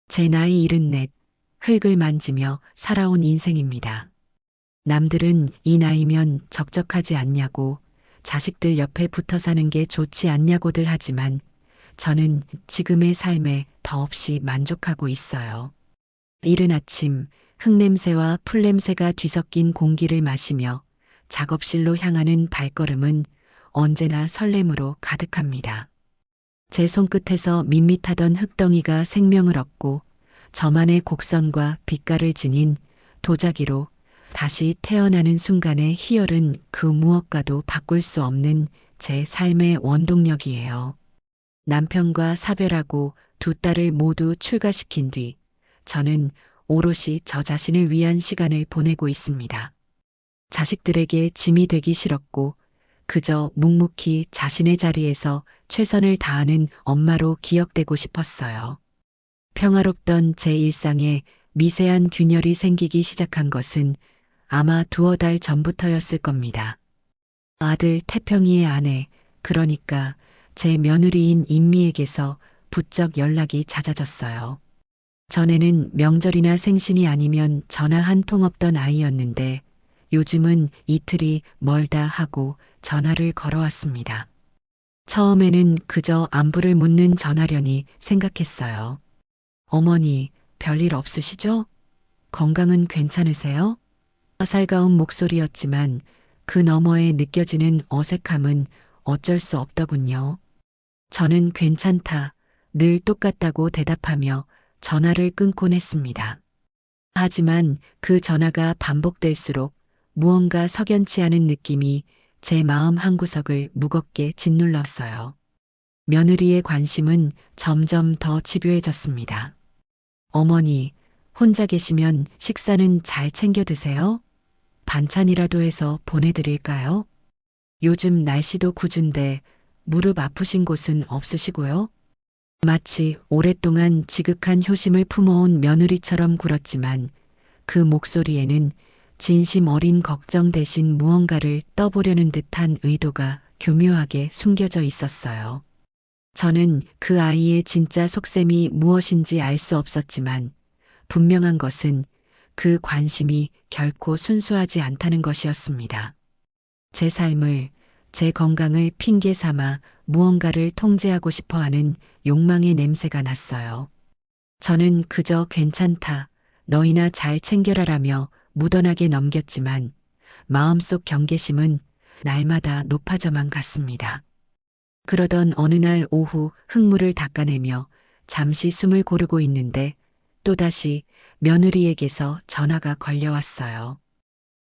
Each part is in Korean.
제 나이 74, 흙을 만지며 살아온 인생입니다. 남들은 이 나이면 적적하지 않냐고, 자식들 옆에 붙어 사는 게 좋지 않냐고들 하지만 저는 지금의 삶에 더없이 만족하고 있어요. 이른 아침 흙냄새와 풀냄새가 뒤섞인 공기를 마시며 작업실로 향하는 발걸음은 언제나 설렘으로 가득합니다. 제 손끝에서 밋밋하던 흙덩이가 생명을 얻고 저만의 곡선과 빛깔을 지닌 도자기로 다시 태어나는 순간의 희열은 그 무엇과도 바꿀 수 없는 제 삶의 원동력이에요. 남편과 사별하고 두 딸을 모두 출가시킨 뒤 저는 오롯이 저 자신을 위한 시간을 보내고 있습니다. 자식들에게 짐이 되기 싫었고 그저 묵묵히 자신의 자리에서 최선을 다하는 엄마로 기억되고 싶었어요. 평화롭던 제 일상에 미세한 균열이 생기기 시작한 것은 아마 두어 달 전부터였을 겁니다. 아들 태평이의 아내, 그러니까 제 며느리인 인미에게서 부쩍 연락이 잦아졌어요. 전에는 명절이나 생신이 아니면 전화 한 통 없던 아이였는데 요즘은 이틀이 멀다 하고 전화를 걸어왔습니다. 처음에는 그저 안부를 묻는 전화려니 생각했어요. 어머니, 별일 없으시죠? 건강은 괜찮으세요? 살가운 목소리였지만 그 너머에 느껴지는 어색함은 어쩔 수 없더군요. 저는 괜찮다, 늘 똑같다고 대답하며 전화를 끊곤 했습니다. 하지만 그 전화가 반복될수록 무언가 석연치 않은 느낌이 제 마음 한구석을 무겁게 짓눌렀어요. 며느리의 관심은 점점 더 집요해졌습니다. 어머니, 혼자 계시면 식사는 잘 챙겨 드세요? 반찬이라도 해서 보내드릴까요? 요즘 날씨도 굿은데 무릎 아프신 곳은 없으시고요? 마치 오랫동안 지극한 효심을 품어온 며느리처럼 굴었지만 그 목소리에는 진심 어린 걱정 대신 무언가를 떠보려는 듯한 의도가 교묘하게 숨겨져 있었어요. 저는 그 아이의 진짜 속셈이 무엇인지 알 수 없었지만 분명한 것은 그 관심이 결코 순수하지 않다는 것이었습니다. 제 삶을, 제 건강을 핑계 삼아 무언가를 통제하고 싶어 하는 욕망의 냄새가 났어요. 저는 그저 괜찮다, 너희나 잘 챙겨라라며 무던하게 넘겼지만 마음속 경계심은 날마다 높아져만 갔습니다. 그러던 어느 날 오후 흙물을 닦아내며 잠시 숨을 고르고 있는데 또다시 며느리에게서 전화가 걸려왔어요.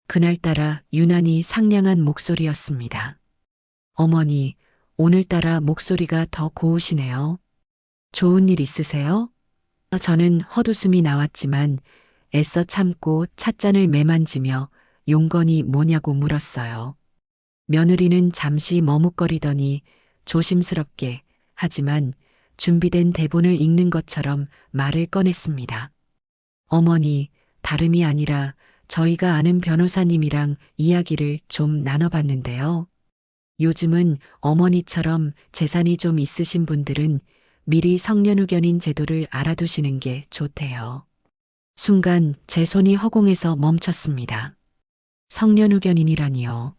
그날따라 유난히 상냥한 목소리였습니다. 어머니, 오늘따라 목소리가 더 고우시네요. 좋은 일 있으세요? 저는 헛웃음이 나왔지만 애써 참고 찻잔을 매만지며 용건이 뭐냐고 물었어요. 며느리는 잠시 머뭇거리더니 조심스럽게 하지만 준비된 대본을 읽는 것처럼 말을 꺼냈습니다. 어머니, 다름이 아니라 저희가 아는 변호사님이랑 이야기를 좀 나눠봤는데요. 요즘은 어머니처럼 재산이 좀 있으신 분들은 미리 성년후견인 제도를 알아두시는 게 좋대요. 순간 제 손이 허공에서 멈췄습니다. 성년후견인이라니요.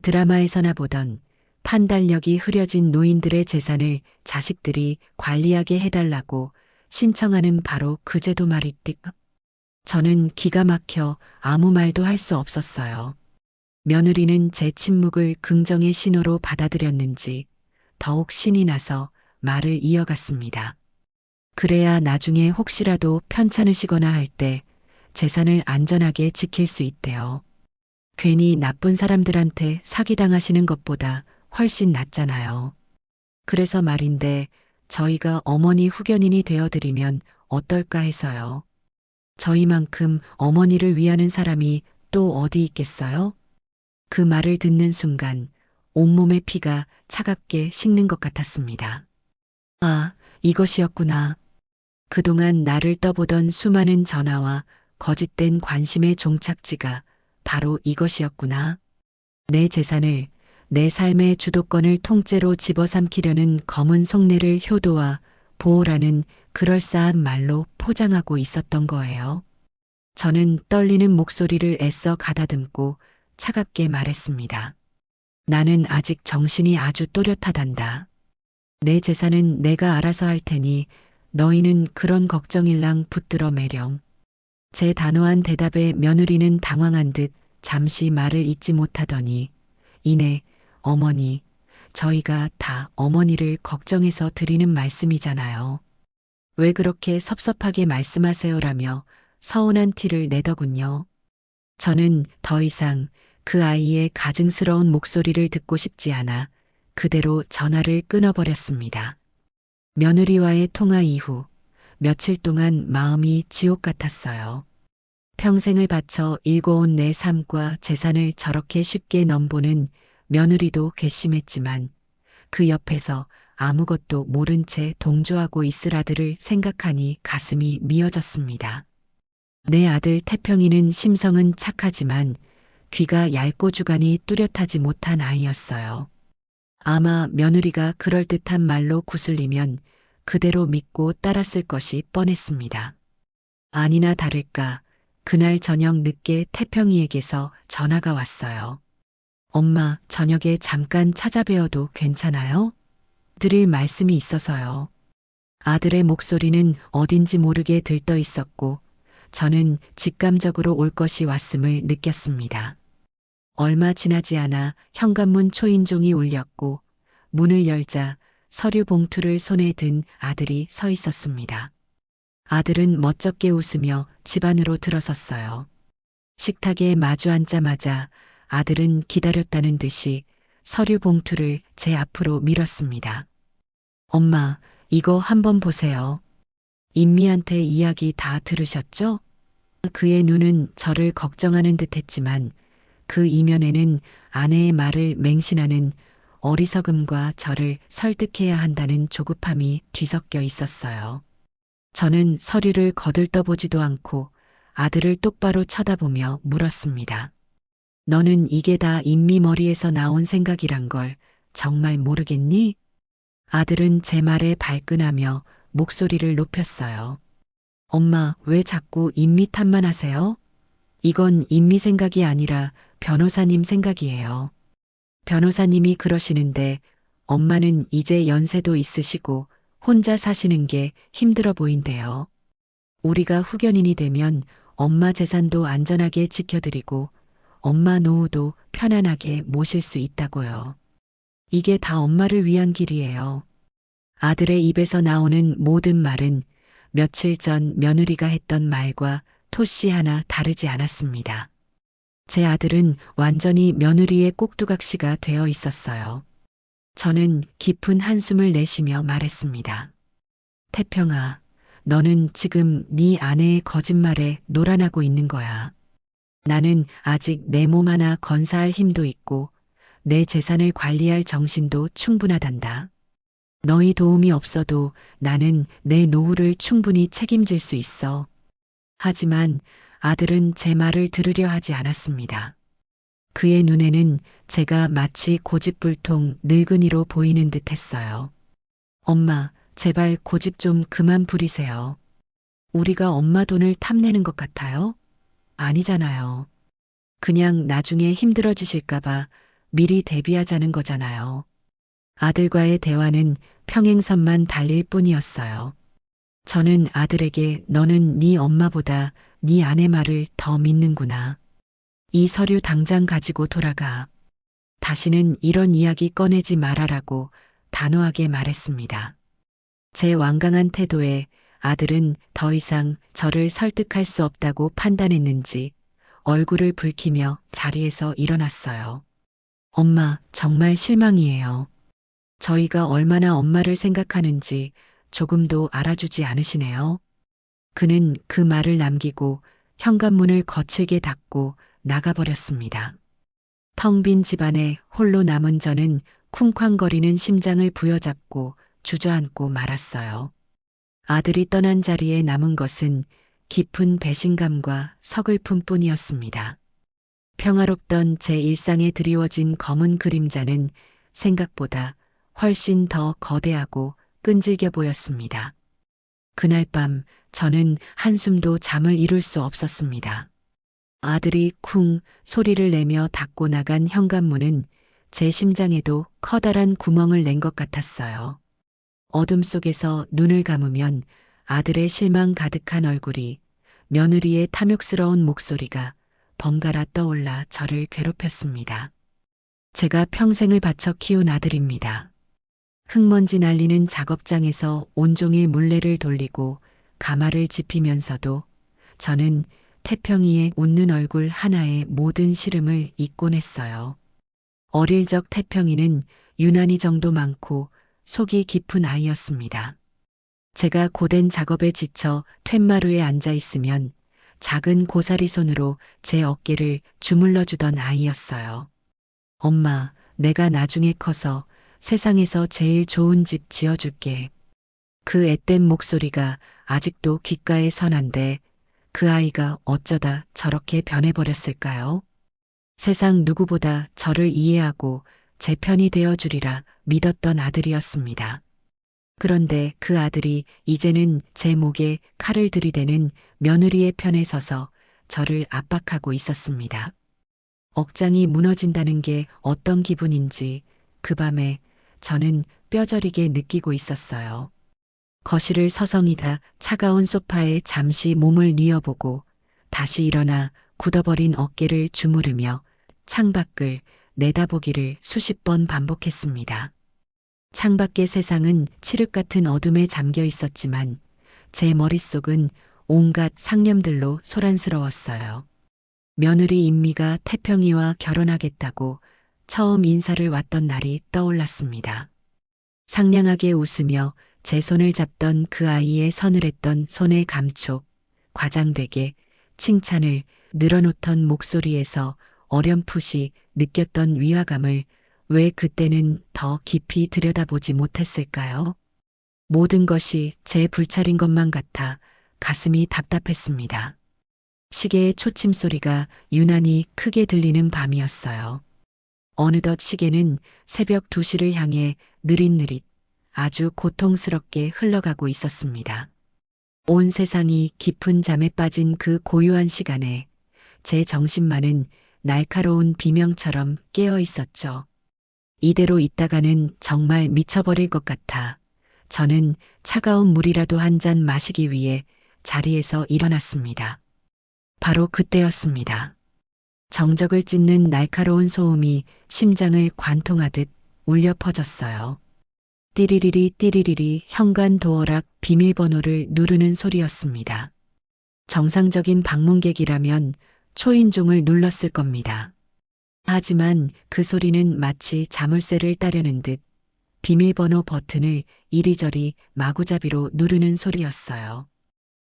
드라마에서나 보던 판단력이 흐려진 노인들의 재산을 자식들이 관리하게 해달라고 신청하는 바로 그 제도 말이띠. 저는 기가 막혀 아무 말도 할 수 없었어요. 며느리는 제 침묵을 긍정의 신호로 받아들였는지 더욱 신이 나서 말을 이어갔습니다. 그래야 나중에 혹시라도 편찮으시거나 할 때 재산을 안전하게 지킬 수 있대요. 괜히 나쁜 사람들한테 사기당하시는 것보다 훨씬 낫잖아요. 그래서 말인데 저희가 어머니 후견인이 되어드리면 어떨까 해서요. 저희만큼 어머니를 위하는 사람이 또 어디 있겠어요? 그 말을 듣는 순간 온몸의 피가 차갑게 식는 것 같았습니다. 아, 이것이었구나. 그동안 나를 떠보던 수많은 전화와 거짓된 관심의 종착지가 바로 이것이었구나. 내 재산을, 내 삶의 주도권을 통째로 집어삼키려는 검은 속내를 효도와 보호라는 그럴싸한 말로 포장하고 있었던 거예요. 저는 떨리는 목소리를 애써 가다듬고 차갑게 말했습니다. 나는 아직 정신이 아주 또렷하단다. 내 재산은 내가 알아서 할 테니 너희는 그런 걱정일랑 붙들어 매렴. 제 단호한 대답에 며느리는 당황한 듯 잠시 말을 잇지 못하더니 이내 어머니, 저희가 다 어머니를 걱정해서 드리는 말씀이잖아요. 왜 그렇게 섭섭하게 말씀하세요라며 서운한 티를 내더군요. 저는 더 이상 그 아이의 가증스러운 목소리를 듣고 싶지 않아 그대로 전화를 끊어버렸습니다. 며느리와의 통화 이후 며칠 동안 마음이 지옥 같았어요. 평생을 바쳐 일궈온 내 삶과 재산을 저렇게 쉽게 넘보는 며느리도 괘씸했지만 그 옆에서 아무것도 모른 채 동조하고 있을 아들을 생각하니 가슴이 미어졌습니다. 내 아들 태평이는 심성은 착하지만 귀가 얇고 주관이 뚜렷하지 못한 아이였어요. 아마 며느리가 그럴듯한 말로 구슬리면 그대로 믿고 따랐을 것이 뻔했습니다. 아니나 다를까 그날 저녁 늦게 태평이에게서 전화가 왔어요. 엄마, 저녁에 잠깐 찾아뵈어도 괜찮아요? 드릴 말씀이 있어서요. 아들의 목소리는 어딘지 모르게 들떠 있었고 저는 직감적으로 올 것이 왔음을 느꼈습니다. 얼마 지나지 않아 현관문 초인종이 울렸고 문을 열자 서류 봉투를 손에 든 아들이 서 있었습니다. 아들은 멋쩍게 웃으며 집 안으로 들어섰어요. 식탁에 마주 앉자마자 아들은 기다렸다는 듯이 서류 봉투를 제 앞으로 밀었습니다. 엄마, 이거 한번 보세요. 인미한테 이야기 다 들으셨죠? 그의 눈은 저를 걱정하는 듯 했지만 그 이면에는 아내의 말을 맹신하는 어리석음과 저를 설득해야 한다는 조급함이 뒤섞여 있었어요. 저는 서류를 거들떠보지도 않고 아들을 똑바로 쳐다보며 물었습니다. 너는 이게 다 인미 머리에서 나온 생각이란 걸 정말 모르겠니? 아들은 제 말에 발끈하며 목소리를 높였어요. 엄마, 왜 자꾸 인미 탓만 하세요? 이건 인미 생각이 아니라 변호사님 생각이에요. 변호사님이 그러시는데 엄마는 이제 연세도 있으시고 혼자 사시는 게 힘들어 보인대요. 우리가 후견인이 되면 엄마 재산도 안전하게 지켜드리고 엄마 노후도 편안하게 모실 수 있다고요. 이게 다 엄마를 위한 길이에요. 아들의 입에서 나오는 모든 말은 며칠 전 며느리가 했던 말과 토씨 하나 다르지 않았습니다. 제 아들은 완전히 며느리의 꼭두각시가 되어 있었어요. 저는 깊은 한숨을 내쉬며 말했습니다. 태평아, 너는 지금 네 아내의 거짓말에 놀아나고 있는 거야. 나는 아직 내 몸 하나 건사할 힘도 있고 내 재산을 관리할 정신도 충분하단다. 너희 도움이 없어도 나는 내 노후를 충분히 책임질 수 있어. 하지만 아들은 제 말을 들으려 하지 않았습니다. 그의 눈에는 제가 마치 고집불통 늙은이로 보이는 듯 했어요. 엄마, 제발 고집 좀 그만 부리세요. 우리가 엄마 돈을 탐내는 것 같아요? 아니잖아요. 그냥 나중에 힘들어지실까봐 미리 대비하자는 거잖아요. 아들과의 대화는 평행선만 달릴 뿐이었어요. 저는 아들에게 너는 네 엄마보다 네 아내 말을 더 믿는구나. 이 서류 당장 가지고 돌아가. 다시는 이런 이야기 꺼내지 말아라고 단호하게 말했습니다. 제 완강한 태도에 아들은 더 이상 저를 설득할 수 없다고 판단했는지 얼굴을 붉히며 자리에서 일어났어요. 엄마, 정말 실망이에요. 저희가 얼마나 엄마를 생각하는지 조금도 알아주지 않으시네요. 그는 그 말을 남기고 현관문을 거칠게 닫고 나가버렸습니다. 텅 빈 집안에 홀로 남은 저는 쿵쾅거리는 심장을 부여잡고 주저앉고 말았어요. 아들이 떠난 자리에 남은 것은 깊은 배신감과 서글픔 뿐이었습니다. 평화롭던 제 일상에 드리워진 검은 그림자는 생각보다 훨씬 더 거대하고 끈질겨 보였습니다. 그날 밤 저는 한숨도 잠을 이룰 수 없었습니다. 아들이 쿵 소리를 내며 닫고 나간 현관문은 제 심장에도 커다란 구멍을 낸 것 같았어요. 어둠 속에서 눈을 감으면 아들의 실망 가득한 얼굴이, 며느리의 탐욕스러운 목소리가 번갈아 떠올라 저를 괴롭혔습니다. 제가 평생을 바쳐 키운 아들입니다. 흙먼지 날리는 작업장에서 온종일 물레를 돌리고 가마를 짚이면서도 저는 태평이의 웃는 얼굴 하나에 모든 시름을 잊곤 했어요. 어릴 적 태평이는 유난히 정도 많고 속이 깊은 아이였습니다. 제가 고된 작업에 지쳐 툇마루에 앉아 있으면 작은 고사리 손으로 제 어깨를 주물러 주던 아이였어요. 엄마, 내가 나중에 커서 세상에서 제일 좋은 집 지어줄게. 그 앳된 목소리가 아직도 귓가에 선한데 그 아이가 어쩌다 저렇게 변해버렸을까요? 세상 누구보다 저를 이해하고 제 편이 되어주리라 믿었던 아들이었습니다. 그런데 그 아들이 이제는 제 목에 칼을 들이대는 며느리의 편에 서서 저를 압박하고 있었습니다. 억장이 무너진다는 게 어떤 기분인지 그 밤에 저는 뼈저리게 느끼고 있었어요. 거실을 서성이다 차가운 소파에 잠시 몸을 뉘어보고 다시 일어나 굳어버린 어깨를 주무르며 창밖을 내다보기를 수십 번 반복했습니다. 창밖의 세상은 칠흑 같은 어둠에 잠겨 있었지만 제 머릿속은 온갖 상념들로 소란스러웠어요. 며느리 임미가 태평이와 결혼하겠다고 처음 인사를 왔던 날이 떠올랐습니다. 상냥하게 웃으며 제 손을 잡던 그 아이의 서늘했던 손의 감촉, 과장되게 칭찬을 늘어놓던 목소리에서 어렴풋이 느꼈던 위화감을 왜 그때는 더 깊이 들여다보지 못했을까요? 모든 것이 제 불찰인 것만 같아 가슴이 답답했습니다. 시계의 초침 소리가 유난히 크게 들리는 밤이었어요. 어느덧 시계는 새벽 2시를 향해 느릿느릿 아주 고통스럽게 흘러가고 있었습니다. 온 세상이 깊은 잠에 빠진 그 고요한 시간에 제 정신만은 날카로운 비명처럼 깨어 있었죠. 이대로 있다가는 정말 미쳐버릴 것 같아 저는 차가운 물이라도 한 잔 마시기 위해 자리에서 일어났습니다. 바로 그때였습니다. 정적을 찢는 날카로운 소음이 심장을 관통하듯 울려 퍼졌어요. 띠리리리 띠리리리 현관 도어락 비밀번호를 누르는 소리였습니다. 정상적인 방문객이라면 초인종을 눌렀을 겁니다. 하지만 그 소리는 마치 자물쇠를 따려는 듯 비밀번호 버튼을 이리저리 마구잡이로 누르는 소리였어요.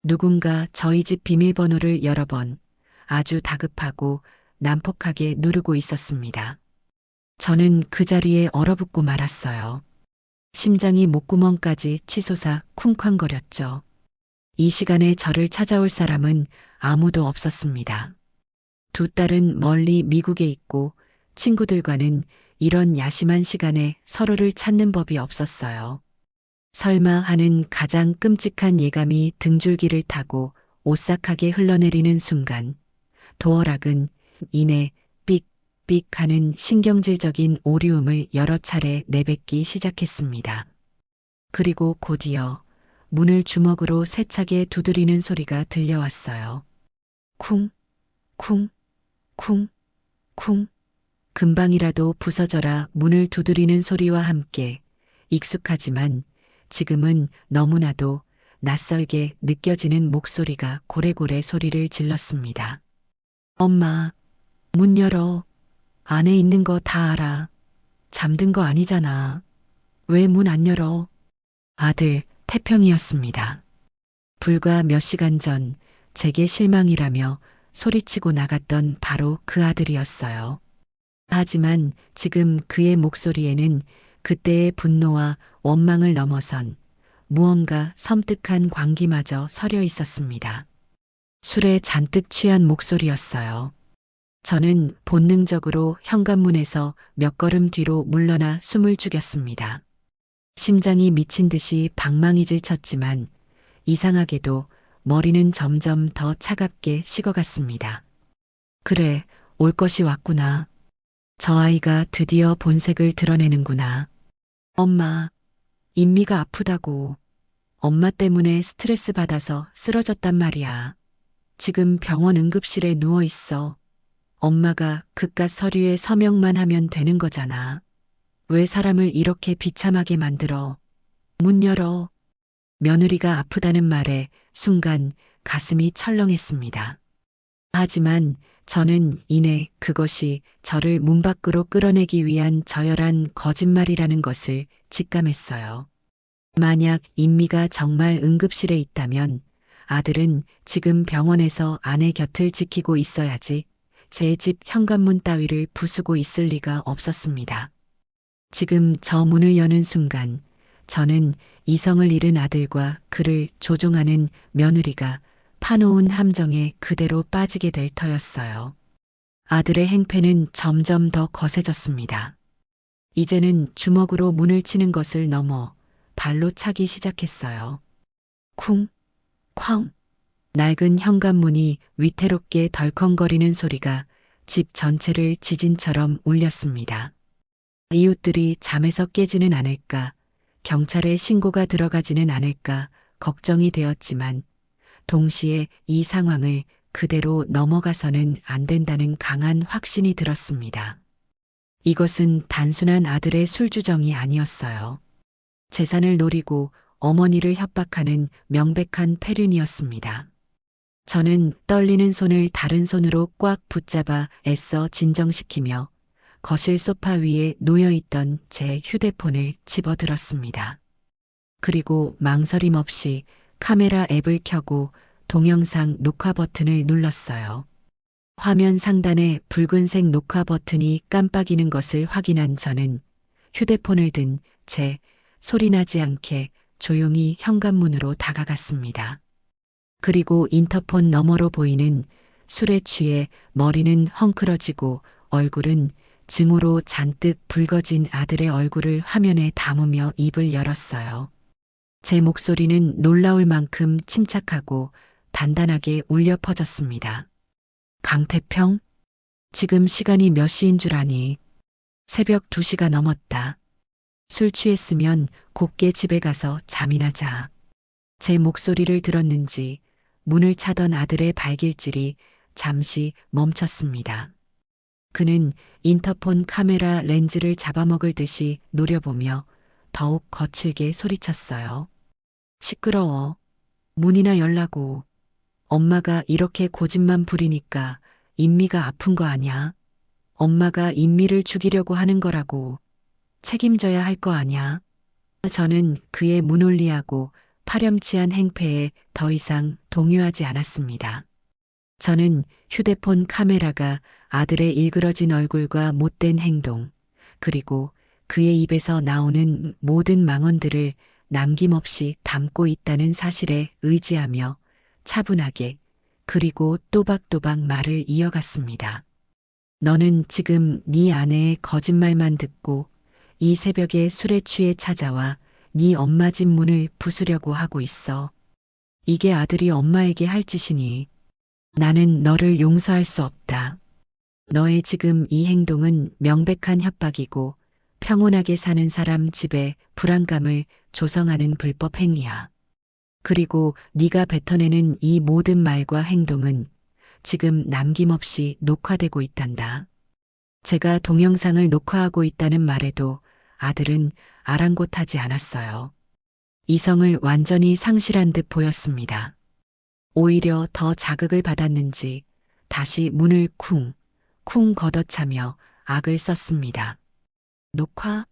누군가 저희 집 비밀번호를 여러 번 아주 다급하고 난폭하게 누르고 있었습니다. 저는 그 자리에 얼어붙고 말았어요. 심장이 목구멍까지 치솟아 쿵쾅거렸죠. 이 시간에 저를 찾아올 사람은 아무도 없었습니다. 두 딸은 멀리 미국에 있고 친구들과는 이런 야심한 시간에 서로를 찾는 법이 없었어요. 설마 하는 가장 끔찍한 예감이 등줄기를 타고 오싹하게 흘러내리는 순간 도어락은 이내 삑삑 하는 신경질적인 오리움을 여러 차례 내뱉기 시작했습니다. 그리고 곧이어 문을 주먹으로 세차게 두드리는 소리가 들려왔어요. 쿵, 쿵, 쿵, 쿵. 금방이라도 부서져라 문을 두드리는 소리와 함께 익숙하지만 지금은 너무나도 낯설게 느껴지는 목소리가 고래고래 소리를 질렀습니다. 엄마, 문 열어. 안에 있는 거 다 알아. 잠든 거 아니잖아. 왜 문 안 열어? 아들, 태평이었습니다. 불과 몇 시간 전 제게 실망이라며 소리치고 나갔던 바로 그 아들이었어요. 하지만 지금 그의 목소리에는 그때의 분노와 원망을 넘어선 무언가 섬뜩한 광기마저 서려 있었습니다. 술에 잔뜩 취한 목소리였어요. 저는 본능적으로 현관문에서 몇 걸음 뒤로 물러나 숨을 죽였습니다. 심장이 미친 듯이 방망이질 쳤지만 이상하게도 머리는 점점 더 차갑게 식어갔습니다. 그래, 올 것이 왔구나. 저 아이가 드디어 본색을 드러내는구나. 엄마, 인미가 아프다고. 엄마 때문에 스트레스 받아서 쓰러졌단 말이야. 지금 병원 응급실에 누워 있어. 엄마가 그깟 서류에 서명만 하면 되는 거잖아. 왜 사람을 이렇게 비참하게 만들어? 문 열어. 며느리가 아프다는 말에 순간 가슴이 철렁했습니다. 하지만 저는 이내 그것이 저를 문 밖으로 끌어내기 위한 저열한 거짓말이라는 것을 직감했어요. 만약 인미가 정말 응급실에 있다면 아들은 지금 병원에서 아내 곁을 지키고 있어야지 제 집 현관문 따위를 부수고 있을 리가 없었습니다. 지금 저 문을 여는 순간 저는 이성을 잃은 아들과 그를 조종하는 며느리가 파놓은 함정에 그대로 빠지게 될 터였어요. 아들의 행패는 점점 더 거세졌습니다. 이제는 주먹으로 문을 치는 것을 넘어 발로 차기 시작했어요. 쿵, 쾅. 낡은 현관문이 위태롭게 덜컹거리는 소리가 집 전체를 지진처럼 울렸습니다. 이웃들이 잠에서 깨지는 않을까, 경찰에 신고가 들어가지는 않을까 걱정이 되었지만 동시에 이 상황을 그대로 넘어가서는 안 된다는 강한 확신이 들었습니다. 이것은 단순한 아들의 술주정이 아니었어요. 재산을 노리고 어머니를 협박하는 명백한 패륜이었습니다. 저는 떨리는 손을 다른 손으로 꽉 붙잡아 애써 진정시키며 거실 소파 위에 놓여있던 제 휴대폰을 집어들었습니다. 그리고 망설임 없이 카메라 앱을 켜고 동영상 녹화 버튼을 눌렀어요. 화면 상단에 붉은색 녹화 버튼이 깜빡이는 것을 확인한 저는 휴대폰을 든 채 소리나지 않게 조용히 현관문으로 다가갔습니다. 그리고 인터폰 너머로 보이는 술에 취해 머리는 헝클어지고 얼굴은 증오로 잔뜩 붉어진 아들의 얼굴을 화면에 담으며 입을 열었어요. 제 목소리는 놀라울 만큼 침착하고 단단하게 울려 퍼졌습니다. 강태평? 지금 시간이 몇 시인 줄 아니? 새벽 2시가 넘었다. 술 취했으면 곱게 집에 가서 잠이나 자. 제 목소리를 들었는지 문을 차던 아들의 발길질이 잠시 멈췄습니다. 그는 인터폰 카메라 렌즈를 잡아먹을 듯이 노려보며 더욱 거칠게 소리쳤어요. 시끄러워. 문이나 열라고. 엄마가 이렇게 고집만 부리니까 인미가 아픈 거 아냐? 엄마가 인미를 죽이려고 하는 거라고. 책임져야 할 거 아냐? 저는 그의 무논리하고 파렴치한 행패에 더 이상 동요하지 않았습니다. 저는 휴대폰 카메라가 아들의 일그러진 얼굴과 못된 행동, 그리고 그의 입에서 나오는 모든 망언들을 남김없이 담고 있다는 사실에 의지하며 차분하게 그리고 또박또박 말을 이어갔습니다. 너는 지금 네 아내의 거짓말만 듣고 이 새벽에 술에 취해 찾아와 네 엄마 집 문을 부수려고 하고 있어. 이게 아들이 엄마에게 할 짓이니 나는 너를 용서할 수 없다. 너의 지금 이 행동은 명백한 협박이고 평온하게 사는 사람 집에 불안감을 조성하는 불법 행위야. 그리고 네가 뱉어내는 이 모든 말과 행동은 지금 남김없이 녹화되고 있단다. 제가 동영상을 녹화하고 있다는 말에도 아들은 아랑곳하지 않았어요. 이성을 완전히 상실한 듯 보였습니다. 오히려 더 자극을 받았는지 다시 문을 쿵 걷어차며 악을 썼습니다. 녹화?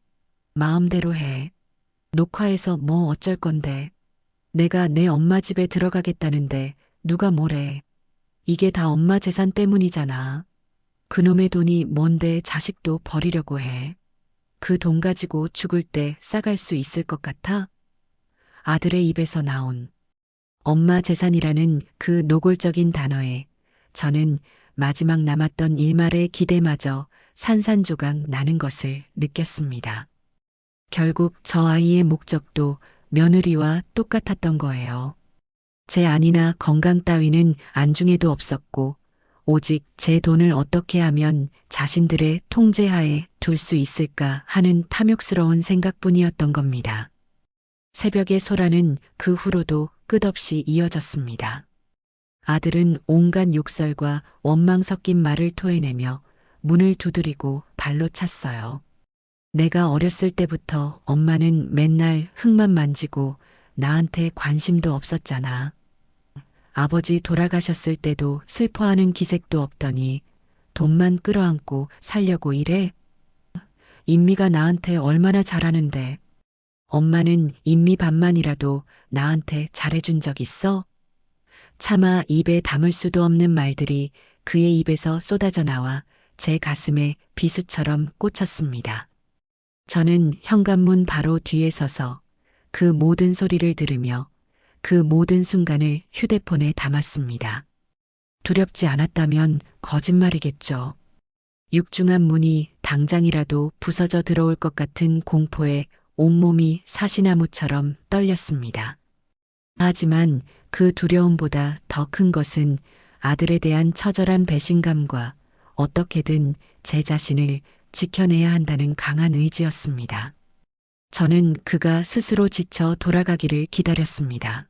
마음대로 해. 녹화해서 뭐 어쩔 건데. 내가 내 엄마 집에 들어가겠다는데 누가 뭐래. 이게 다 엄마 재산 때문이잖아. 그놈의 돈이 뭔데 자식도 버리려고 해. 그 돈 가지고 죽을 때 싸갈 수 있을 것 같아? 아들의 입에서 나온 엄마 재산이라는 그 노골적인 단어에 저는 마지막 남았던 일말의 기대마저 산산조각 나는 것을 느꼈습니다. 결국 저 아이의 목적도 며느리와 똑같았던 거예요. 제 안이나 건강 따위는 안중에도 없었고, 오직 제 돈을 어떻게 하면 자신들의 통제하에 둘 수 있을까 하는 탐욕스러운 생각뿐이었던 겁니다. 새벽의 소란은 그 후로도 끝없이 이어졌습니다. 아들은 온갖 욕설과 원망 섞인 말을 토해내며 문을 두드리고 발로 찼어요. 내가 어렸을 때부터 엄마는 맨날 흙만 만지고 나한테 관심도 없었잖아. 아버지 돌아가셨을 때도 슬퍼하는 기색도 없더니 돈만 끌어안고 살려고 이래? 인미가 나한테 얼마나 잘하는데 엄마는 인미 반만이라도 나한테 잘해준 적 있어? 차마 입에 담을 수도 없는 말들이 그의 입에서 쏟아져 나와 제 가슴에 비수처럼 꽂혔습니다. 저는 현관문 바로 뒤에 서서 그 모든 소리를 들으며 그 모든 순간을 휴대폰에 담았습니다. 두렵지 않았다면 거짓말이겠죠. 육중한 문이 당장이라도 부서져 들어올 것 같은 공포에 온몸이 사시나무처럼 떨렸습니다. 하지만 그 두려움보다 더 큰 것은 아들에 대한 처절한 배신감과 어떻게든 제 자신을 지켜내야 한다는 강한 의지였습니다. 저는 그가 스스로 지쳐 돌아가기를 기다렸습니다.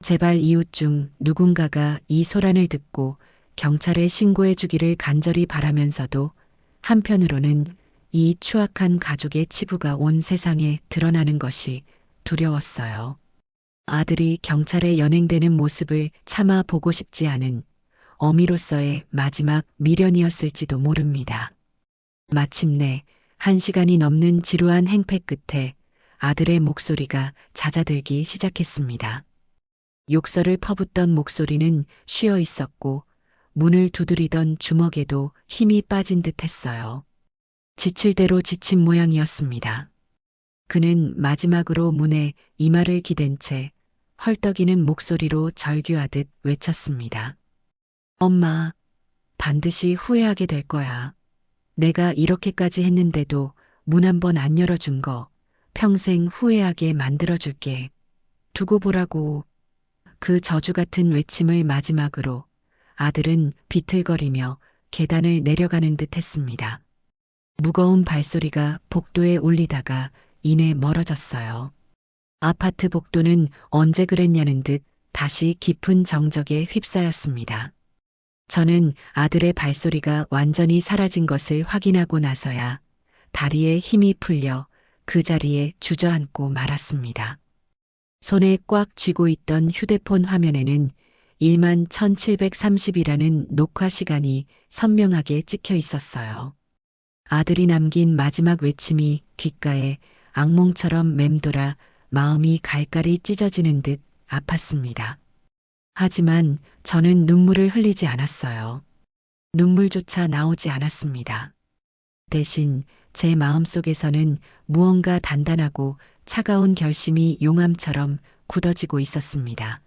제발 이웃 중 누군가가 이 소란을 듣고 경찰에 신고해 주기를 간절히 바라면서도 한편으로는 이 추악한 가족의 치부가 온 세상에 드러나는 것이 두려웠어요. 아들이 경찰에 연행되는 모습을 차마 보고 싶지 않은 어미로서의 마지막 미련이었을지도 모릅니다. 마침내 1시간이 넘는 지루한 행패 끝에 아들의 목소리가 잦아들기 시작했습니다. 욕설을 퍼붓던 목소리는 쉬어 있었고 문을 두드리던 주먹에도 힘이 빠진 듯 했어요. 지칠 대로 지친 모양이었습니다. 그는 마지막으로 문에 이마를 기댄 채 헐떡이는 목소리로 절규하듯 외쳤습니다. 엄마, 반드시 후회하게 될 거야. 내가 이렇게까지 했는데도 문 한 번 안 열어준 거 평생 후회하게 만들어줄게. 두고 보라고. 그 저주 같은 외침을 마지막으로 아들은 비틀거리며 계단을 내려가는 듯 했습니다. 무거운 발소리가 복도에 울리다가 이내 멀어졌어요. 아파트 복도는 언제 그랬냐는 듯 다시 깊은 정적에 휩싸였습니다. 저는 아들의 발소리가 완전히 사라진 것을 확인하고 나서야 다리에 힘이 풀려 그 자리에 주저앉고 말았습니다. 손에 꽉 쥐고 있던 휴대폰 화면에는 11,730이라는 녹화 시간이 선명하게 찍혀 있었어요. 아들이 남긴 마지막 외침이 귓가에 악몽처럼 맴돌아 마음이 갈갈이 찢어지는 듯 아팠습니다. 하지만 저는 눈물을 흘리지 않았어요. 눈물조차 나오지 않았습니다. 대신 제 마음속에서는 무언가 단단하고 차가운 결심이 용암처럼 굳어지고 있었습니다.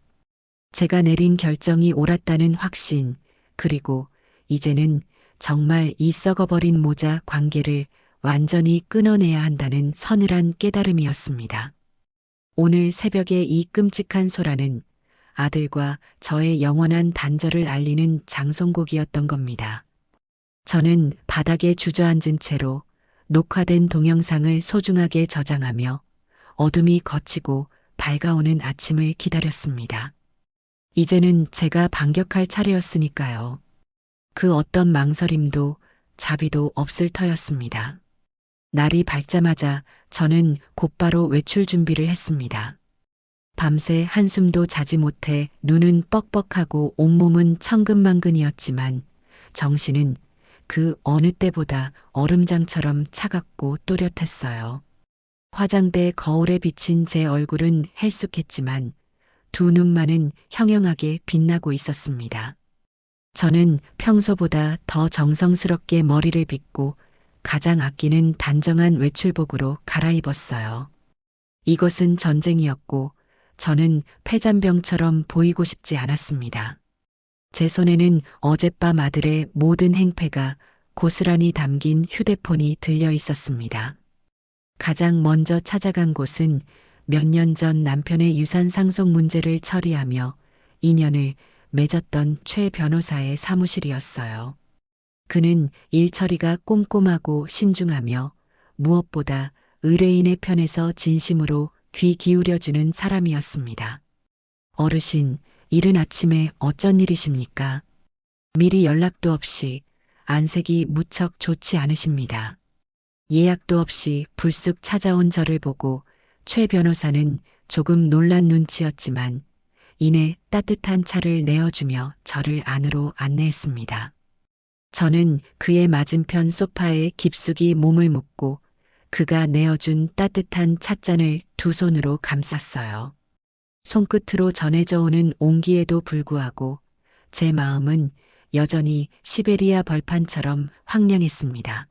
제가 내린 결정이 옳았다는 확신, 그리고 이제는 정말 이 썩어버린 모자 관계를 완전히 끊어내야 한다는 서늘한 깨달음이었습니다. 오늘 새벽에 이 끔찍한 소란은 아들과 저의 영원한 단절을 알리는 장송곡이었던 겁니다. 저는 바닥에 주저앉은 채로 녹화된 동영상을 소중하게 저장하며 어둠이 걷히고 밝아오는 아침을 기다렸습니다. 이제는 제가 반격할 차례였으니까요. 그 어떤 망설임도 자비도 없을 터였습니다. 날이 밝자마자 저는 곧바로 외출 준비를 했습니다. 밤새 한숨도 자지 못해 눈은 뻑뻑하고 온몸은 천근만근이었지만 정신은 그 어느 때보다 얼음장처럼 차갑고 또렷했어요. 화장대 거울에 비친 제 얼굴은 헬쑥했지만 두 눈만은 형형하게 빛나고 있었습니다. 저는 평소보다 더 정성스럽게 머리를 빗고 가장 아끼는 단정한 외출복으로 갈아입었어요. 이것은 전쟁이었고 저는 패잔병처럼 보이고 싶지 않았습니다. 제 손에는 어젯밤 아들의 모든 행패가 고스란히 담긴 휴대폰이 들려 있었습니다. 가장 먼저 찾아간 곳은 몇 년 전 남편의 유산 상속 문제를 처리하며 인연을 맺었던 최 변호사의 사무실이었어요. 그는 일 처리가 꼼꼼하고 신중하며 무엇보다 의뢰인의 편에서 진심으로 귀 기울여주는 사람이었습니다. 어르신, 이른 아침에 어쩐 일이십니까? 미리 연락도 없이 안색이 무척 좋지 않으십니다. 예약도 없이 불쑥 찾아온 저를 보고 최 변호사는 조금 놀란 눈치였지만 이내 따뜻한 차를 내어주며 저를 안으로 안내했습니다. 저는 그의 맞은편 소파에 깊숙이 몸을 묻고 그가 내어준 따뜻한 찻잔을 두 손으로 감쌌어요. 손끝으로 전해져 오는 온기에도 불구하고 제 마음은 여전히 시베리아 벌판처럼 황량했습니다.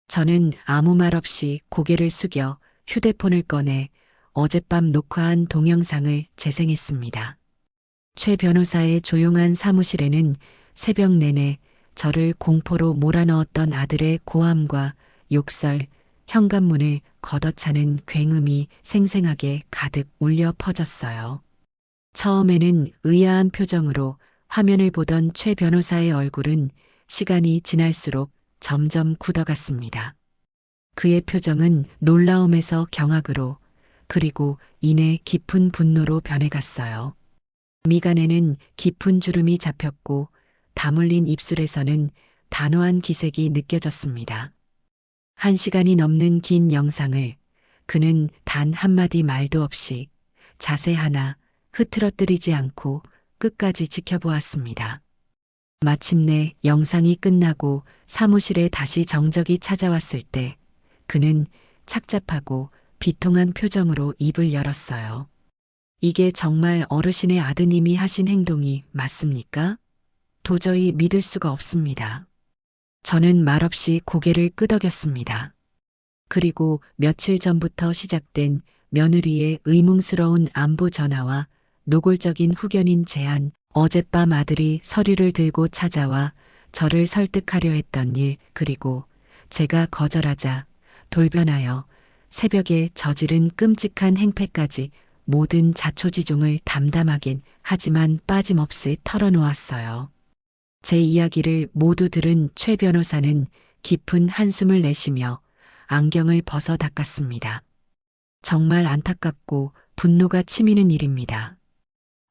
저는 아무 말 없이 고개를 숙여 휴대폰을 꺼내 어젯밤 녹화한 동영상을 재생했습니다. 최 변호사의 조용한 사무실에는 새벽 내내 저를 공포로 몰아넣었던 아들의 고함과 욕설, 현관문을 걷어차는 굉음이 생생하게 가득 울려 퍼졌어요. 처음에는 의아한 표정으로 화면을 보던 최 변호사의 얼굴은 시간이 지날수록 점점 굳어갔습니다. 그의 표정은 놀라움에서 경악으로 그리고 이내 깊은 분노로 변해갔어요. 미간에는 깊은 주름이 잡혔고 다물린 입술에서는 단호한 기색이 느껴졌습니다. 1시간이 넘는 긴 영상을 그는 단 한마디 말도 없이 자세 하나 흐트러뜨리지 않고 끝까지 지켜보았습니다. 마침내 영상이 끝나고 사무실에 다시 정적이 찾아왔을 때 그는 착잡하고 비통한 표정으로 입을 열었어요. 이게 정말 어르신의 아드님이 하신 행동이 맞습니까? 도저히 믿을 수가 없습니다. 저는 말없이 고개를 끄덕였습니다. 그리고 며칠 전부터 시작된 며느리의 의문스러운 안부 전화와 노골적인 후견인 제안, 어젯밤 아들이 서류를 들고 찾아와 저를 설득하려 했던 일, 그리고 제가 거절하자 돌변하여 새벽에 저지른 끔찍한 행패까지 모든 자초지종을 담담하긴 하지만 빠짐없이 털어놓았어요. 제 이야기를 모두 들은 최 변호사는 깊은 한숨을 내쉬며 안경을 벗어 닦았습니다. 정말 안타깝고 분노가 치미는 일입니다.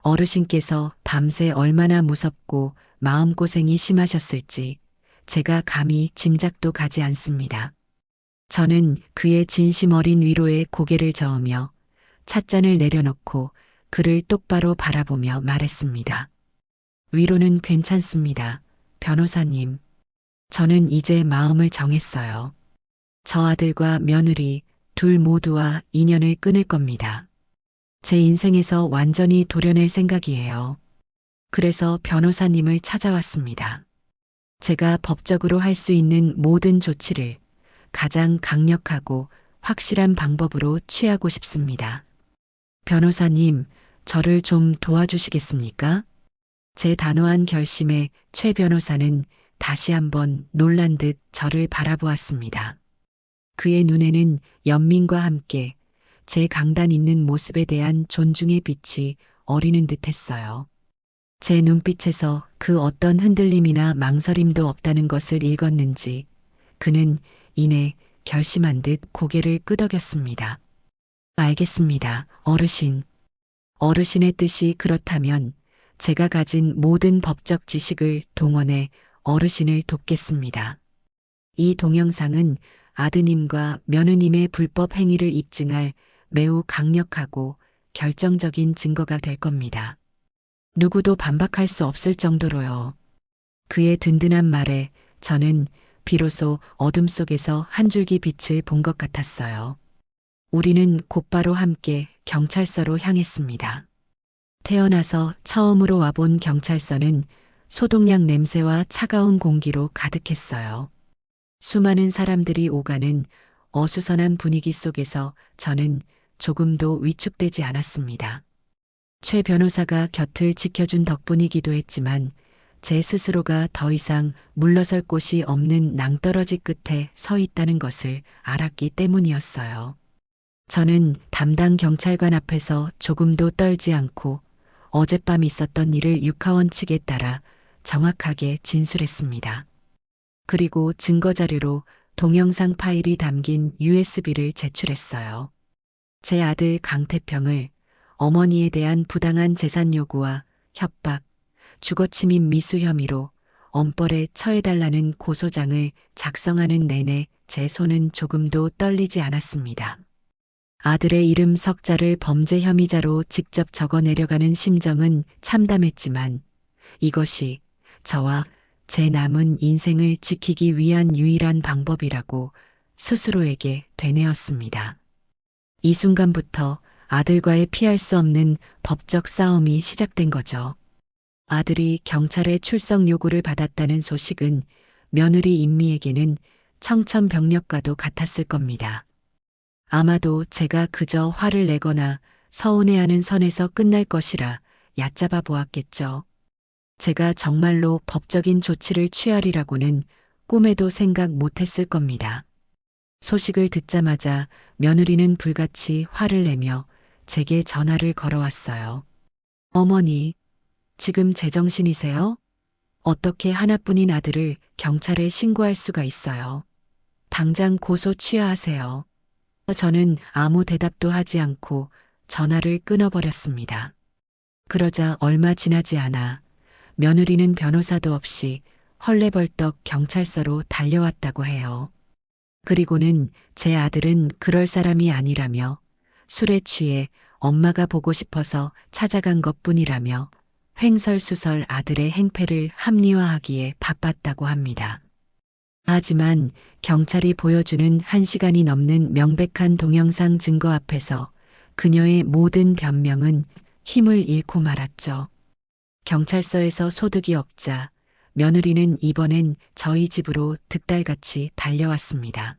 어르신께서 밤새 얼마나 무섭고 마음고생이 심하셨을지 제가 감히 짐작도 가지 않습니다. 저는 그의 진심 어린 위로에 고개를 저으며 찻잔을 내려놓고 그를 똑바로 바라보며 말했습니다. 위로는 괜찮습니다, 변호사님. 저는 이제 마음을 정했어요. 저 아들과 며느리 둘 모두와 인연을 끊을 겁니다. 제 인생에서 완전히 도려낼 생각이에요. 그래서 변호사님을 찾아왔습니다. 제가 법적으로 할 수 있는 모든 조치를 가장 강력하고 확실한 방법으로 취하고 싶습니다. 변호사님, 저를 좀 도와주시겠습니까? 제 단호한 결심에 최 변호사는 다시 한번 놀란 듯 저를 바라보았습니다. 그의 눈에는 연민과 함께 제 강단 있는 모습에 대한 존중의 빛이 어리는 듯 했어요. 제 눈빛에서 그 어떤 흔들림이나 망설임도 없다는 것을 읽었는지 그는 이내 결심한 듯 고개를 끄덕였습니다. 알겠습니다, 어르신. 어르신의 뜻이 그렇다면 제가 가진 모든 법적 지식을 동원해 어르신을 돕겠습니다. 이 동영상은 아드님과 며느님의 불법 행위를 입증할 매우 강력하고 결정적인 증거가 될 겁니다. 누구도 반박할 수 없을 정도로요. 그의 든든한 말에 저는 비로소 어둠 속에서 한 줄기 빛을 본 것 같았어요. 우리는 곧바로 함께 경찰서로 향했습니다. 태어나서 처음으로 와본 경찰서는 소독약 냄새와 차가운 공기로 가득했어요. 수많은 사람들이 오가는 어수선한 분위기 속에서 저는 조금도 위축되지 않았습니다. 최 변호사가 곁을 지켜준 덕분이기도 했지만 제 스스로가 더 이상 물러설 곳이 없는 낭떠러지 끝에 서 있다는 것을 알았기 때문이었어요. 저는 담당 경찰관 앞에서 조금도 떨지 않고 어젯밤 있었던 일을 육하원 측에 따라 정확하게 진술했습니다. 그리고 증거자료로 동영상 파일이 담긴 USB를 제출했어요. 제 아들 강태평을 어머니에 대한 부당한 재산 요구와 협박, 주거침입 미수 혐의로 엄벌에 처해달라는 고소장을 작성하는 내내 제 손은 조금도 떨리지 않았습니다. 아들의 이름 석자를 범죄 혐의자로 직접 적어 내려가는 심정은 참담했지만 이것이 저와 제 남은 인생을 지키기 위한 유일한 방법이라고 스스로에게 되뇌었습니다. 이 순간부터 아들과의 피할 수 없는 법적 싸움이 시작된 거죠. 아들이 경찰의 출석 요구를 받았다는 소식은 며느리 임미에게는 청천벽력과도 같았을 겁니다. 아마도 제가 그저 화를 내거나 서운해하는 선에서 끝날 것이라 얕잡아 보았겠죠. 제가 정말로 법적인 조치를 취하리라고는 꿈에도 생각 못했을 겁니다. 소식을 듣자마자 며느리는 불같이 화를 내며 제게 전화를 걸어왔어요. 어머니, 지금 제정신이세요? 어떻게 하나뿐인 아들을 경찰에 신고할 수가 있어요? 당장 고소 취하하세요. 저는 아무 대답도 하지 않고 전화를 끊어버렸습니다. 그러자 얼마 지나지 않아 며느리는 변호사도 없이 헐레벌떡 경찰서로 달려왔다고 해요. 그리고는 제 아들은 그럴 사람이 아니라며 술에 취해 엄마가 보고 싶어서 찾아간 것뿐이라며 횡설수설 아들의 행패를 합리화하기에 바빴다고 합니다. 하지만 경찰이 보여주는 1시간이 넘는 명백한 동영상 증거 앞에서 그녀의 모든 변명은 힘을 잃고 말았죠. 경찰서에서 소득이 없자 며느리는 이번엔 저희 집으로 득달같이 달려왔습니다.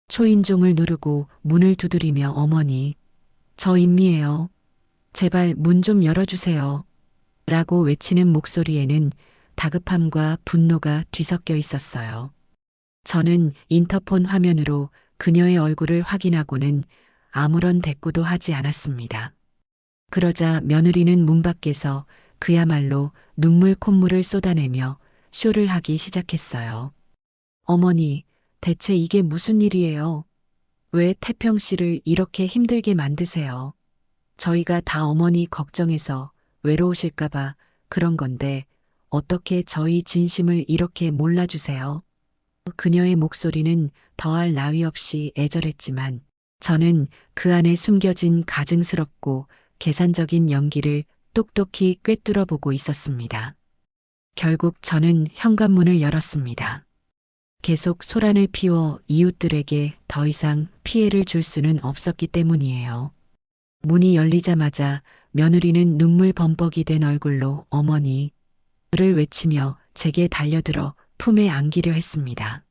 초인종을 누르고 문을 두드리며 어머니, 저 임미예요. 제발 문 좀 열어주세요. 라고 외치는 목소리에는 다급함과 분노가 뒤섞여 있었어요. 저는 인터폰 화면으로 그녀의 얼굴을 확인하고는 아무런 대꾸도 하지 않았습니다. 그러자 며느리는 문 밖에서 그야말로 눈물 콧물을 쏟아내며 쇼를 하기 시작했어요. 어머니, 대체 이게 무슨 일이에요? 왜 태평 씨를 이렇게 힘들게 만드세요? 저희가 다 어머니 걱정해서 외로우실까봐 그런 건데 어떻게 저희 진심을 이렇게 몰라주세요? 그녀의 목소리는 더할 나위 없이 애절했지만 저는 그 안에 숨겨진 가증스럽고 계산적인 연기를 똑똑히 꿰뚫어 보고 있었습니다. 결국 저는 현관문을 열었습니다. 계속 소란을 피워 이웃들에게 더 이상 피해를 줄 수는 없었기 때문이에요. 문이 열리자마자 며느리는 눈물 범벅이 된 얼굴로 어머니를 외치며 제게 달려들어 품에 안기려 했습니다.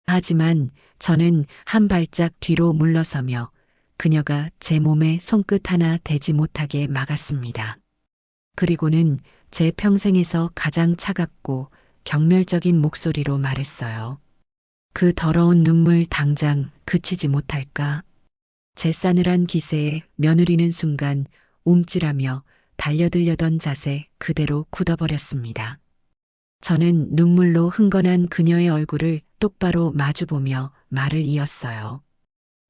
하지만 저는 한 발짝 뒤로 물러서며 그녀가 제 몸에 손끝 하나 대지 못하게 막았습니다. 그리고는 제 평생에서 가장 차갑고 경멸적인 목소리로 말했어요. 그 더러운 눈물 당장 그치지 못할까? 제 싸늘한 기세에 며느리는 순간 움찔하며 달려들려던 자세 그대로 굳어버렸습니다. 저는 눈물로 흥건한 그녀의 얼굴을 똑바로 마주보며 말을 이었어요.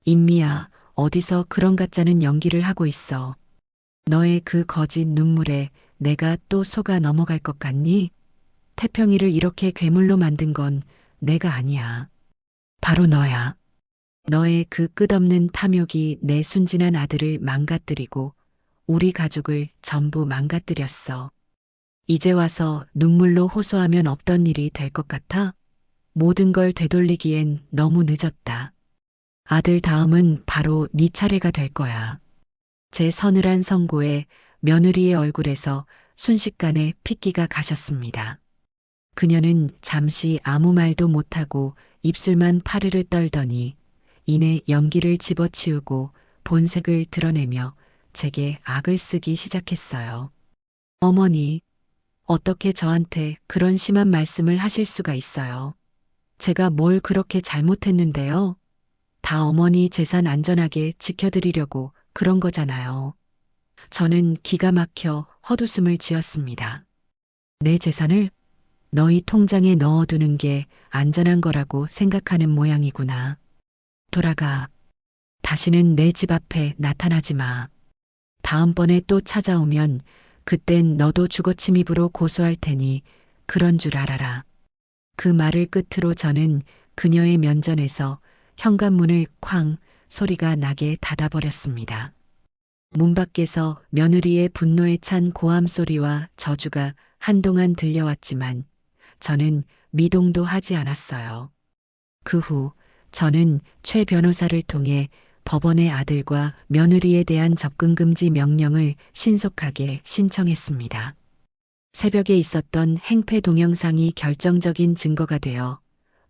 임미야, 어디서 그런 가짜는 연기를 하고 있어. 너의 그 거짓 눈물에 내가 또 속아 넘어갈 것 같니? 태평이를 이렇게 괴물로 만든 건 내가 아니야. 바로 너야. 너의 그 끝없는 탐욕이 내 순진한 아들을 망가뜨리고 우리 가족을 전부 망가뜨렸어. 이제 와서 눈물로 호소하면 없던 일이 될 것 같아? 모든 걸 되돌리기엔 너무 늦었다. 아들 다음은 바로 네 차례가 될 거야. 제 서늘한 선고에 며느리의 얼굴에서 순식간에 핏기가 가셨습니다. 그녀는 잠시 아무 말도 못하고 입술만 파르르 떨더니 이내 연기를 집어치우고 본색을 드러내며 제게 악을 쓰기 시작했어요. 어머니, 어떻게 저한테 그런 심한 말씀을 하실 수가 있어요? 제가 뭘 그렇게 잘못했는데요? 다 어머니 재산 안전하게 지켜드리려고 그런 거잖아요. 저는 기가 막혀 헛웃음을 지었습니다. 내 재산을 너희 통장에 넣어두는 게 안전한 거라고 생각하는 모양이구나. 돌아가. 다시는 내 집 앞에 나타나지 마. 다음번에 또 찾아오면 그땐 너도 주거침입으로 고소할 테니 그런 줄 알아라. 그 말을 끝으로 저는 그녀의 면전에서 현관문을 쾅 소리가 나게 닫아버렸습니다. 문 밖에서 며느리의 분노에 찬 고함 소리와 저주가 한동안 들려왔지만 저는 미동도 하지 않았어요. 그 후 저는 최 변호사를 통해 법원의 아들과 며느리에 대한 접근금지 명령을 신속하게 신청했습니다. 새벽에 있었던 행패 동영상이 결정적인 증거가 되어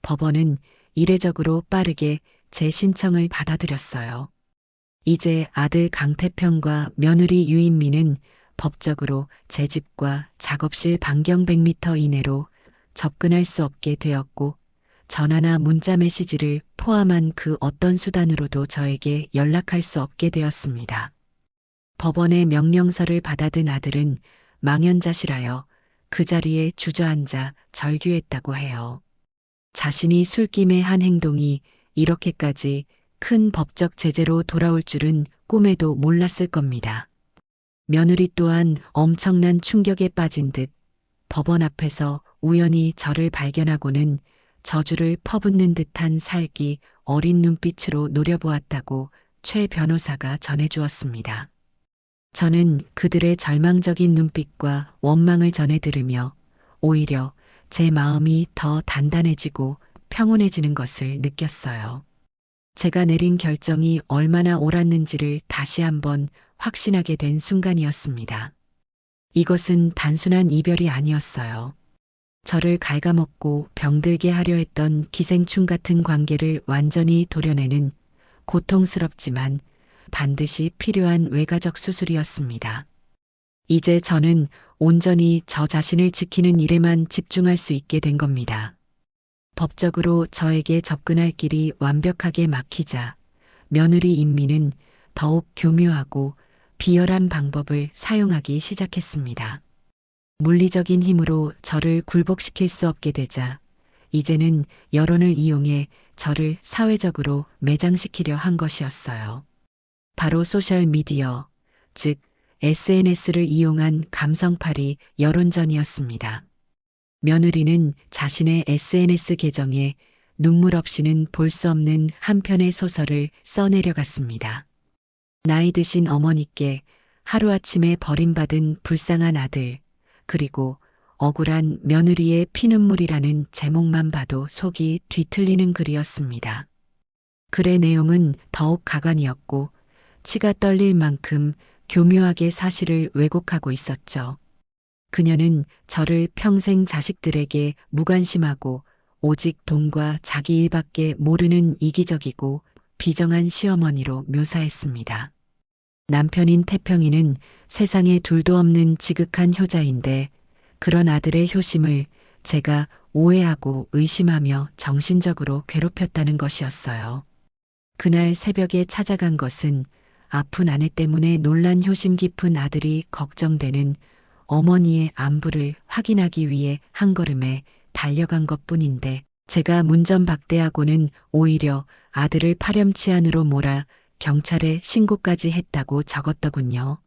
법원은 이례적으로 빠르게 제 신청을 받아들였어요. 이제 아들 강태평과 며느리 유인미는 법적으로 제 집과 작업실 반경 100m 이내로 접근할 수 없게 되었고 전화나 문자 메시지를 포함한 그 어떤 수단으로도 저에게 연락할 수 없게 되었습니다. 법원의 명령서를 받아든 아들은 망연자실하여 그 자리에 주저앉아 절규했다고 해요. 자신이 술김에 한 행동이 이렇게까지 큰 법적 제재로 돌아올 줄은 꿈에도 몰랐을 겁니다. 며느리 또한 엄청난 충격에 빠진 듯 법원 앞에서 우연히 저를 발견하고는 저주를 퍼붓는 듯한 살기 어린 눈빛으로 노려보았다고 최 변호사가 전해주었습니다. 저는 그들의 절망적인 눈빛과 원망을 전해 들으며 오히려 제 마음이 더 단단해지고 평온해지는 것을 느꼈어요. 제가 내린 결정이 얼마나 옳았는지를 다시 한번 확신하게 된 순간이었습니다. 이것은 단순한 이별이 아니었어요. 저를 갉아먹고 병들게 하려 했던 기생충 같은 관계를 완전히 도려내는 고통스럽지만 반드시 필요한 외가적 수술이었습니다. 이제 저는 온전히 저 자신을 지키는 일에만 집중할 수 있게 된 겁니다. 법적으로 저에게 접근할 길이 완벽하게 막히자 며느리 인미는 더욱 교묘하고 비열한 방법을 사용하기 시작했습니다. 물리적인 힘으로 저를 굴복시킬 수 없게 되자 이제는 여론을 이용해 저를 사회적으로 매장시키려 한 것이었어요. 바로 소셜미디어, 즉 SNS를 이용한 감성팔이 여론전이었습니다. 며느리는 자신의 SNS 계정에 눈물 없이는 볼 수 없는 한 편의 소설을 써내려갔습니다. 나이 드신 어머니께 하루아침에 버림받은 불쌍한 아들, 그리고 억울한 며느리의 피눈물이라는 제목만 봐도 속이 뒤틀리는 글이었습니다. 글의 내용은 더욱 가관이었고 치가 떨릴 만큼 교묘하게 사실을 왜곡하고 있었죠. 그녀는 저를 평생 자식들에게 무관심하고 오직 돈과 자기 일밖에 모르는 이기적이고 비정한 시어머니로 묘사했습니다. 남편인 태평이는 세상에 둘도 없는 지극한 효자인데 그런 아들의 효심을 제가 오해하고 의심하며 정신적으로 괴롭혔다는 것이었어요. 그날 새벽에 찾아간 것은 아픈 아내 때문에 놀란 효심 깊은 아들이 걱정되는 어머니의 안부를 확인하기 위해 한 걸음에 달려간 것뿐인데 제가 문전박대하고는 오히려 아들을 파렴치 안으로 몰아 경찰에 신고까지 했다고 적었더군요.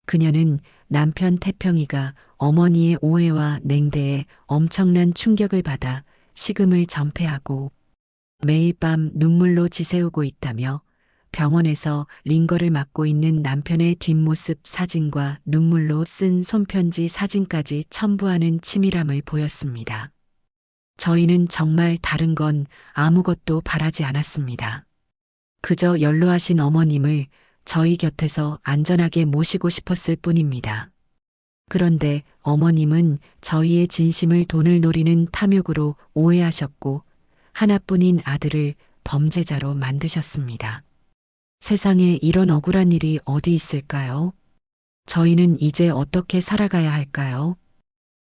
그녀는 남편 태평이가 어머니의 오해와 냉대에 엄청난 충격을 받아 식음을 전폐하고 매일 밤 눈물로 지새우고 있다며 병원에서 링거를 맞고 있는 남편의 뒷모습 사진과 눈물로 쓴 손편지 사진까지 첨부하는 치밀함을 보였습니다. 저희는 정말 다른 건 아무것도 바라지 않았습니다. 그저 연로하신 어머님을 저희 곁에서 안전하게 모시고 싶었을 뿐입니다. 그런데 어머님은 저희의 진심을 돈을 노리는 탐욕으로 오해하셨고 하나뿐인 아들을 범죄자로 만드셨습니다. 세상에 이런 억울한 일이 어디 있을까요? 저희는 이제 어떻게 살아가야 할까요?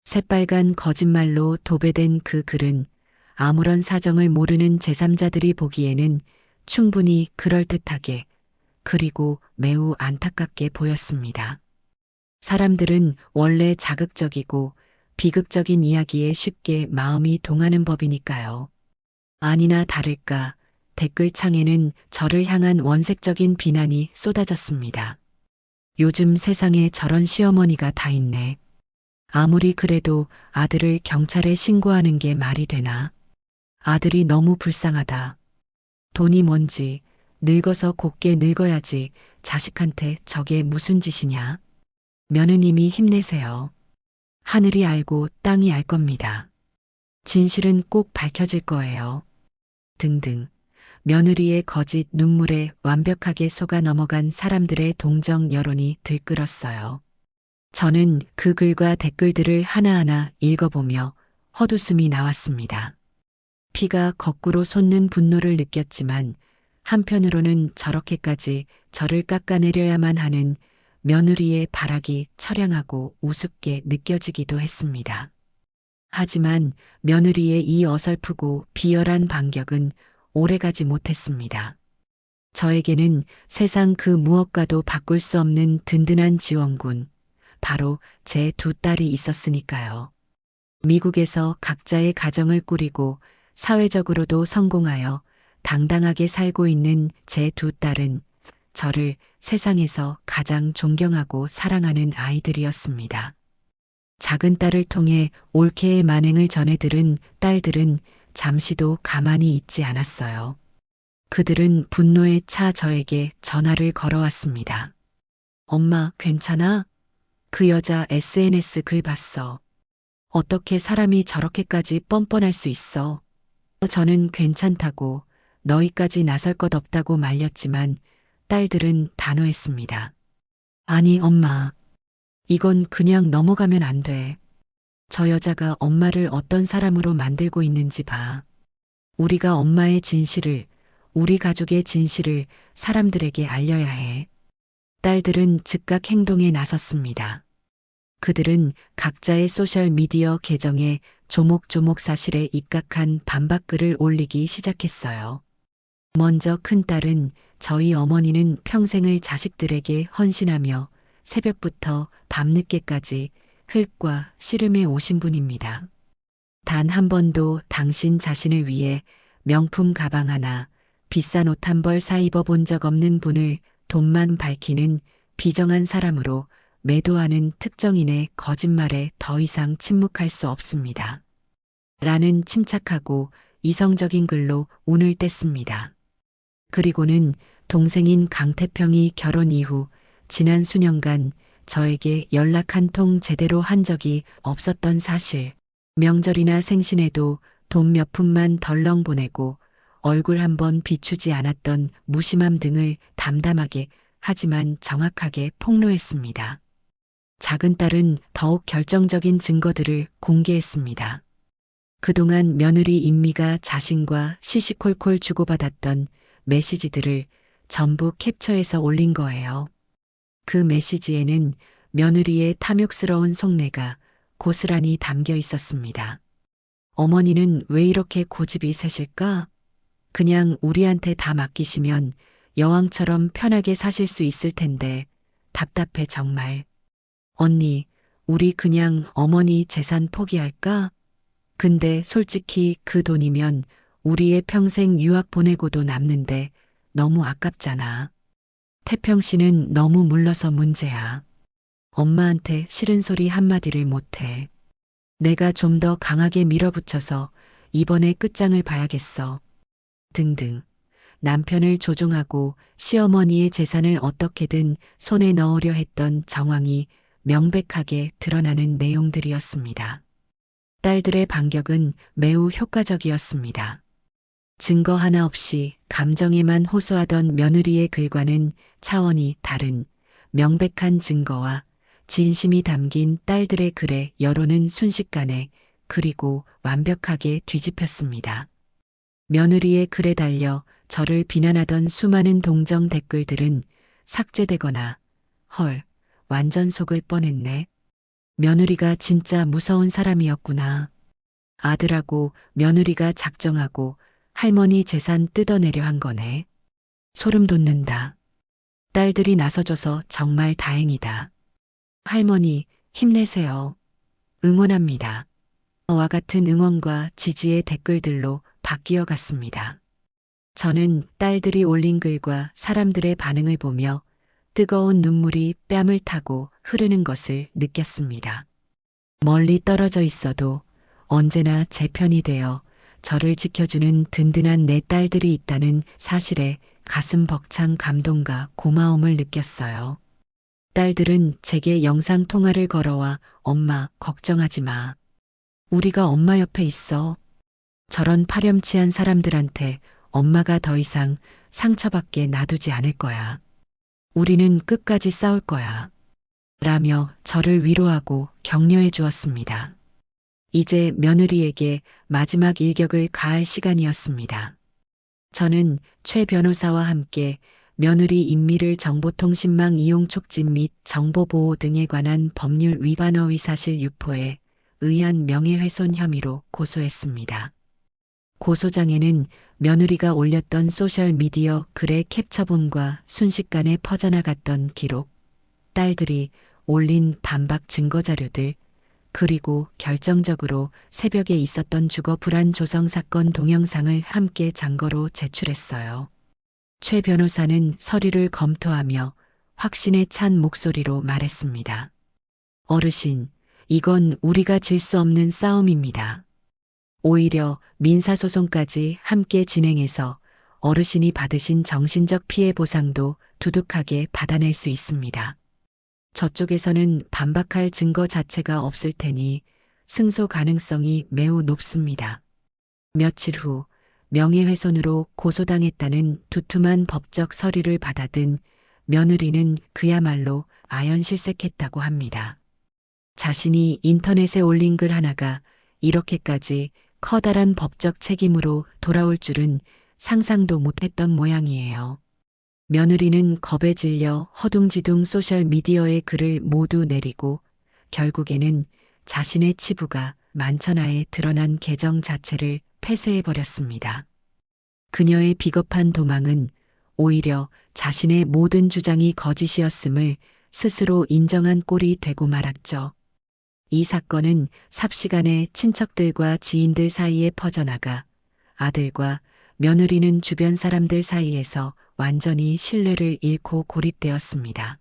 새빨간 거짓말로 도배된 그 글은 아무런 사정을 모르는 제3자들이 보기에는 충분히 그럴듯하게 그리고 매우 안타깝게 보였습니다. 사람들은 원래 자극적이고 비극적인 이야기에 쉽게 마음이 동하는 법이니까요. 아니나 다를까 댓글창에는 저를 향한 원색적인 비난이 쏟아졌습니다. 요즘 세상에 저런 시어머니가 다 있네. 아무리 그래도 아들을 경찰에 신고하는 게 말이 되나? 아들이 너무 불쌍하다. 돈이 뭔지 늙어서 곱게 늙어야지 자식한테 저게 무슨 짓이냐? 며느님이 힘내세요. 하늘이 알고 땅이 알 겁니다. 진실은 꼭 밝혀질 거예요. 등등. 며느리의 거짓 눈물에 완벽하게 속아 넘어간 사람들의 동정 여론이 들끓었어요. 저는 그 글과 댓글들을 하나하나 읽어보며 헛웃음이 나왔습니다. 피가 거꾸로 솟는 분노를 느꼈지만 한편으로는 저렇게까지 저를 깎아내려야만 하는 며느리의 발악이 처량하고 우습게 느껴지기도 했습니다. 하지만 며느리의 이 어설프고 비열한 반격은 오래가지 못했습니다. 저에게는 세상 그 무엇과도 바꿀 수 없는 든든한 지원군, 바로 제 두 딸이 있었으니까요. 미국에서 각자의 가정을 꾸리고 사회적으로도 성공하여 당당하게 살고 있는 제 두 딸은 저를 세상에서 가장 존경하고 사랑하는 아이들이었습니다. 작은 딸을 통해 올케의 만행을 전해 들은 딸들은 잠시도 가만히 있지 않았어요. 그들은 분노에 차 저에게 전화를 걸어왔습니다. 엄마, 괜찮아? 그 여자 SNS 글 봤어. 어떻게 사람이 저렇게까지 뻔뻔할 수 있어? 저는 괜찮다고 너희까지 나설 것 없다고 말렸지만 딸들은 단호했습니다. 아니, 엄마. 이건 그냥 넘어가면 안 돼. 저 여자가 엄마를 어떤 사람으로 만들고 있는지 봐. 우리가 엄마의 진실을, 우리 가족의 진실을 사람들에게 알려야 해. 딸들은 즉각 행동에 나섰습니다. 그들은 각자의 소셜미디어 계정에 조목조목 사실에 입각한 반박글을 올리기 시작했어요. 먼저 큰딸은 저희 어머니는 평생을 자식들에게 헌신하며 새벽부터 밤늦게까지 흙과 씨름에 오신 분입니다. 단 한 번도 당신 자신을 위해 명품 가방 하나, 비싼 옷 한 벌 사 입어 본 적 없는 분을 돈만 밝히는 비정한 사람으로 매도하는 특정인의 거짓말에 더 이상 침묵할 수 없습니다. 라는 침착하고 이성적인 글로 운을 뗐습니다. 그리고는 동생인 강태평이 결혼 이후 지난 수년간 저에게 연락 한 통 제대로 한 적이 없었던 사실, 명절이나 생신에도 돈 몇 푼만 덜렁 보내고 얼굴 한번 비추지 않았던 무심함 등을 담담하게 하지만 정확하게 폭로했습니다. 작은 딸은 더욱 결정적인 증거들을 공개했습니다. 그동안 며느리 임미가 자신과 시시콜콜 주고받았던 메시지들을 전부 캡처해서 올린 거예요. 그 메시지에는 며느리의 탐욕스러운 속내가 고스란히 담겨 있었습니다. 어머니는 왜 이렇게 고집이 세실까? 그냥 우리한테 다 맡기시면 여왕처럼 편하게 사실 수 있을 텐데 답답해 정말. 언니, 우리 그냥 어머니 재산 포기할까? 근데 솔직히 그 돈이면 우리의 평생 유학 보내고도 남는데 너무 아깝잖아. 태평 씨는 너무 물러서 문제야. 엄마한테 싫은 소리 한마디를 못해. 내가 좀 더 강하게 밀어붙여서 이번에 끝장을 봐야겠어. 등등. 남편을 조종하고 시어머니의 재산을 어떻게든 손에 넣으려 했던 정황이 명백하게 드러나는 내용들이었습니다. 딸들의 반격은 매우 효과적이었습니다. 증거 하나 없이 감정에만 호소하던 며느리의 글과는 차원이 다른 명백한 증거와 진심이 담긴 딸들의 글에 여론은 순식간에 그리고 완벽하게 뒤집혔습니다. 며느리의 글에 달려 저를 비난하던 수많은 동정 댓글들은 삭제되거나 헐, 완전 속을 뻔했네. 며느리가 진짜 무서운 사람이었구나. 아들하고 며느리가 작정하고 할머니 재산 뜯어내려 한 거네. 소름 돋는다. 딸들이 나서줘서 정말 다행이다. 할머니, 힘내세요. 응원합니다. 와 같은 응원과 지지의 댓글들로 바뀌어 갔습니다. 저는 딸들이 올린 글과 사람들의 반응을 보며 뜨거운 눈물이 뺨을 타고 흐르는 것을 느꼈습니다. 멀리 떨어져 있어도 언제나 제 편이 되어 저를 지켜주는 든든한 내 딸들이 있다는 사실에 가슴 벅찬 감동과 고마움을 느꼈어요. 딸들은 제게 영상 통화를 걸어와 엄마, 걱정하지 마. 우리가 엄마 옆에 있어. 저런 파렴치한 사람들한테 엄마가 더 이상 상처받게 놔두지 않을 거야. 우리는 끝까지 싸울 거야. 라며 저를 위로하고 격려해 주었습니다. 이제 며느리에게 마지막 일격을 가할 시간이었습니다. 저는 최 변호사와 함께 며느리 인미를 정보통신망 이용 촉진 및 정보보호 등에 관한 법률 위반 허위 사실 유포에 의한 명예훼손 혐의로 고소했습니다. 고소장에는 며느리가 올렸던 소셜미디어 글의 캡처본과 순식간에 퍼져나갔던 기록, 딸들이 올린 반박 증거자료들, 그리고 결정적으로 새벽에 있었던 주거 불안 조성 사건 동영상을 함께 장거로 제출했어요. 최 변호사는 서류를 검토하며 확신에 찬 목소리로 말했습니다. 어르신, 이건 우리가 질 수 없는 싸움입니다. 오히려 민사소송까지 함께 진행해서 어르신이 받으신 정신적 피해 보상도 두둑하게 받아낼 수 있습니다. 저쪽에서는 반박할 증거 자체가 없을 테니 승소 가능성이 매우 높습니다. 며칠 후 명예훼손으로 고소당했다는 두툼한 법적 서류를 받아든 며느리는 그야말로 아연실색했다고 합니다. 자신이 인터넷에 올린 글 하나가 이렇게까지 커다란 법적 책임으로 돌아올 줄은 상상도 못했던 모양이에요. 며느리는 겁에 질려 허둥지둥 소셜미디어에 글을 모두 내리고 결국에는 자신의 치부가 만천하에 드러난 계정 자체를 폐쇄해버렸습니다. 그녀의 비겁한 도망은 오히려 자신의 모든 주장이 거짓이었음을 스스로 인정한 꼴이 되고 말았죠. 이 사건은 삽시간에 친척들과 지인들 사이에 퍼져나가 아들과 며느리는 주변 사람들 사이에서 완전히 신뢰를 잃고 고립되었습니다.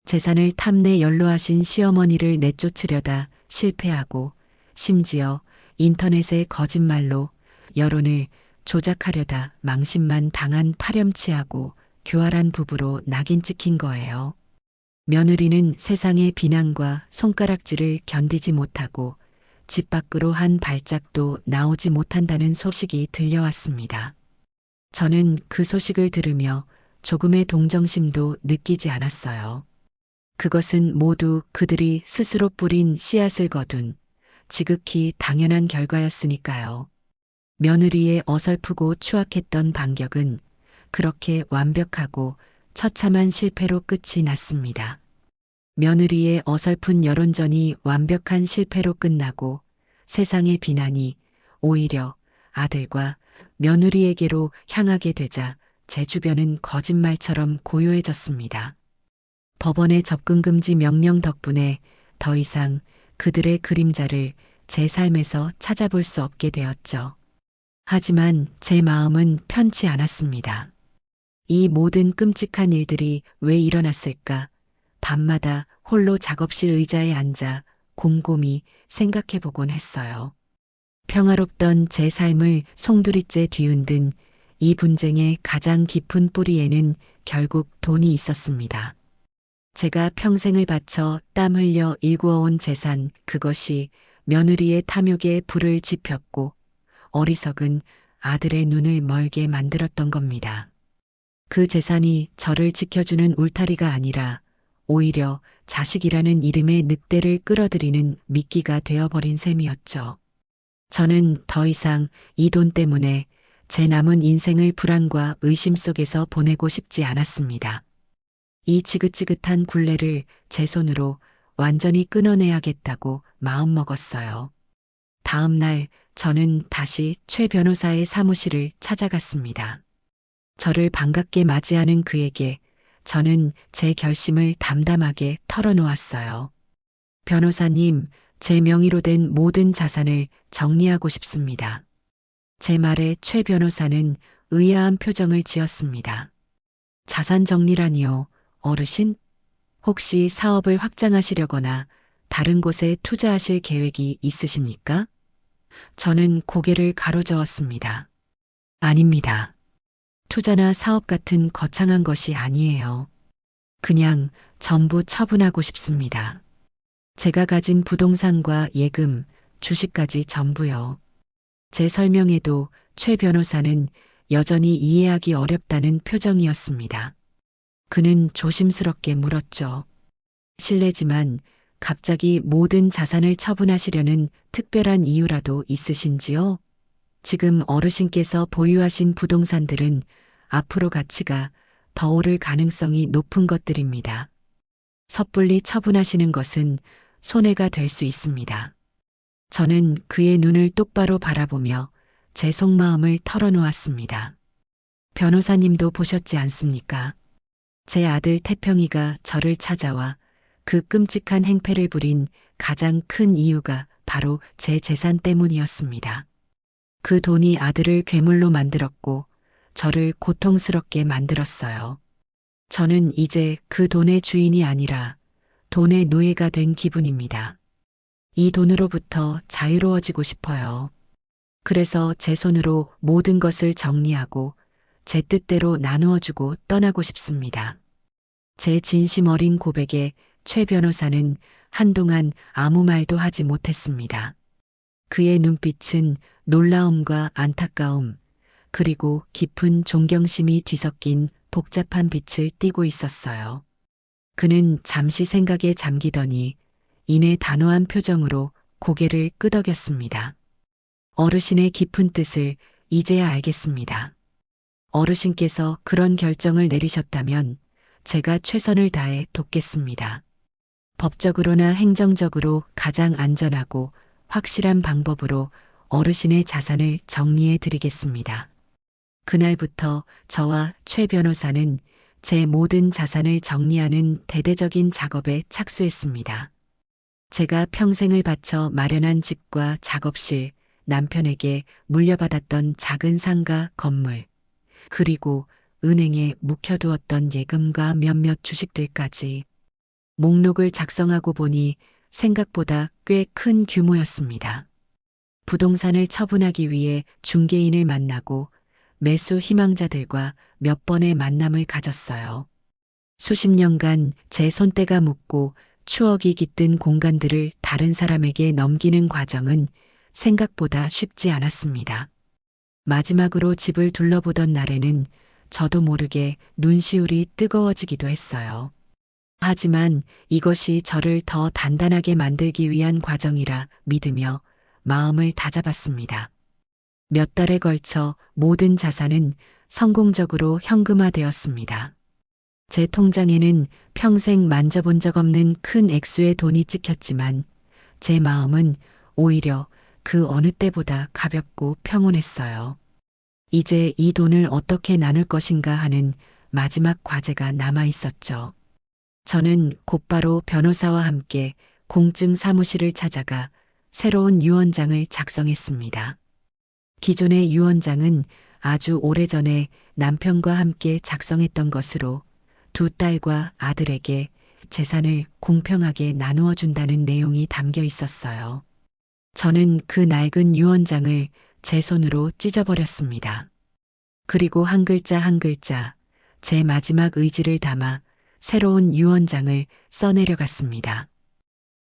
재산을 탐내 연로하신 시어머니를 내쫓으려다 실패하고 심지어 인터넷의 거짓말로 여론을 조작하려다 망신만 당한 파렴치하고 교활한 부부로 낙인 찍힌 거예요. 며느리는 세상의 비난과 손가락질을 견디지 못하고 집 밖으로 한 발짝도 나오지 못한다는 소식이 들려왔습니다. 저는 그 소식을 들으며 조금의 동정심도 느끼지 않았어요. 그것은 모두 그들이 스스로 뿌린 씨앗을 거둔 지극히 당연한 결과였으니까요. 며느리의 어설프고 추악했던 반격은 그렇게 완벽하고 처참한 실패로 끝이 났습니다. 며느리의 어설픈 여론전이 완벽한 실패로 끝나고 세상의 비난이 오히려 아들과 며느리에게로 향하게 되자 제 주변은 거짓말처럼 고요해졌습니다. 법원의 접근 금지 명령 덕분에 더 이상 그들의 그림자를 제 삶에서 찾아볼 수 없게 되었죠. 하지만 제 마음은 편치 않았습니다. 이 모든 끔찍한 일들이 왜 일어났을까? 밤마다 홀로 작업실 의자에 앉아 곰곰이 생각해 보곤 했어요. 평화롭던 제 삶을 송두리째 뒤흔든 이 분쟁의 가장 깊은 뿌리에는 결국 돈이 있었습니다. 제가 평생을 바쳐 땀 흘려 일구어온 재산, 그것이 며느리의 탐욕에 불을 지폈고 어리석은 아들의 눈을 멀게 만들었던 겁니다. 그 재산이 저를 지켜주는 울타리가 아니라 오히려 자식이라는 이름의 늑대를 끌어들이는 미끼가 되어버린 셈이었죠. 저는 더 이상 이 돈 때문에 제 남은 인생을 불안과 의심 속에서 보내고 싶지 않았습니다. 이 지긋지긋한 굴레를 제 손으로 완전히 끊어내야겠다고 마음먹었어요. 다음 날 저는 다시 최 변호사의 사무실을 찾아갔습니다. 저를 반갑게 맞이하는 그에게 저는 제 결심을 담담하게 털어놓았어요. 변호사님, 제 명의로 된 모든 자산을 정리하고 싶습니다. 제 말에 최 변호사는 의아한 표정을 지었습니다. 자산 정리라니요, 어르신? 혹시 사업을 확장하시려거나 다른 곳에 투자하실 계획이 있으십니까? 저는 고개를 가로저었습니다. 아닙니다. 투자나 사업 같은 거창한 것이 아니에요. 그냥 전부 처분하고 싶습니다. 제가 가진 부동산과 예금, 주식까지 전부요. 제 설명에도 최 변호사는 여전히 이해하기 어렵다는 표정이었습니다. 그는 조심스럽게 물었죠. 실례지만 갑자기 모든 자산을 처분하시려는 특별한 이유라도 있으신지요? 지금 어르신께서 보유하신 부동산들은 앞으로 가치가 더 오를 가능성이 높은 것들입니다. 섣불리 처분하시는 것은 손해가 될 수 있습니다. 저는 그의 눈을 똑바로 바라보며 제 속마음을 털어놓았습니다. 변호사님도 보셨지 않습니까? 제 아들 태평이가 저를 찾아와 그 끔찍한 행패를 부린 가장 큰 이유가 바로 제 재산 때문이었습니다. 그 돈이 아들을 괴물로 만들었고 저를 고통스럽게 만들었어요. 저는 이제 그 돈의 주인이 아니라 돈의 노예가 된 기분입니다. 이 돈으로부터 자유로워지고 싶어요. 그래서 제 손으로 모든 것을 정리하고 제 뜻대로 나누어주고 떠나고 싶습니다. 제 진심 어린 고백에 최 변호사는 한동안 아무 말도 하지 못했습니다. 그의 눈빛은 놀라움과 안타까움, 그리고 깊은 존경심이 뒤섞인 복잡한 빛을 띠고 있었어요. 그는 잠시 생각에 잠기더니 이내 단호한 표정으로 고개를 끄덕였습니다. 어르신의 깊은 뜻을 이제야 알겠습니다. 어르신께서 그런 결정을 내리셨다면 제가 최선을 다해 돕겠습니다. 법적으로나 행정적으로 가장 안전하고 확실한 방법으로 어르신의 자산을 정리해 드리겠습니다. 그날부터 저와 최 변호사는 제 모든 자산을 정리하는 대대적인 작업에 착수했습니다. 제가 평생을 바쳐 마련한 집과 작업실, 남편에게 물려받았던 작은 상가 건물, 그리고 은행에 묵혀두었던 예금과 몇몇 주식들까지 목록을 작성하고 보니 생각보다 꽤 큰 규모였습니다. 부동산을 처분하기 위해 중개인을 만나고 매수 희망자들과 몇 번의 만남을 가졌어요. 수십 년간 제 손때가 묻고 추억이 깃든 공간들을 다른 사람에게 넘기는 과정은 생각보다 쉽지 않았습니다. 마지막으로 집을 둘러보던 날에는 저도 모르게 눈시울이 뜨거워지기도 했어요. 하지만 이것이 저를 더 단단하게 만들기 위한 과정이라 믿으며 마음을 다잡았습니다. 몇 달에 걸쳐 모든 자산은 성공적으로 현금화되었습니다. 제 통장에는 평생 만져본 적 없는 큰 액수의 돈이 찍혔지만 제 마음은 오히려 그 어느 때보다 가볍고 평온했어요. 이제 이 돈을 어떻게 나눌 것인가 하는 마지막 과제가 남아 있었죠. 저는 곧바로 변호사와 함께 공증 사무실을 찾아가 새로운 유언장을 작성했습니다. 기존의 유언장은 아주 오래전에 남편과 함께 작성했던 것으로 두 딸과 아들에게 재산을 공평하게 나누어 준다는 내용이 담겨 있었어요. 저는 그 낡은 유언장을 제 손으로 찢어버렸습니다. 그리고 한 글자 한 글자 제 마지막 의지를 담아 새로운 유언장을 써내려갔습니다.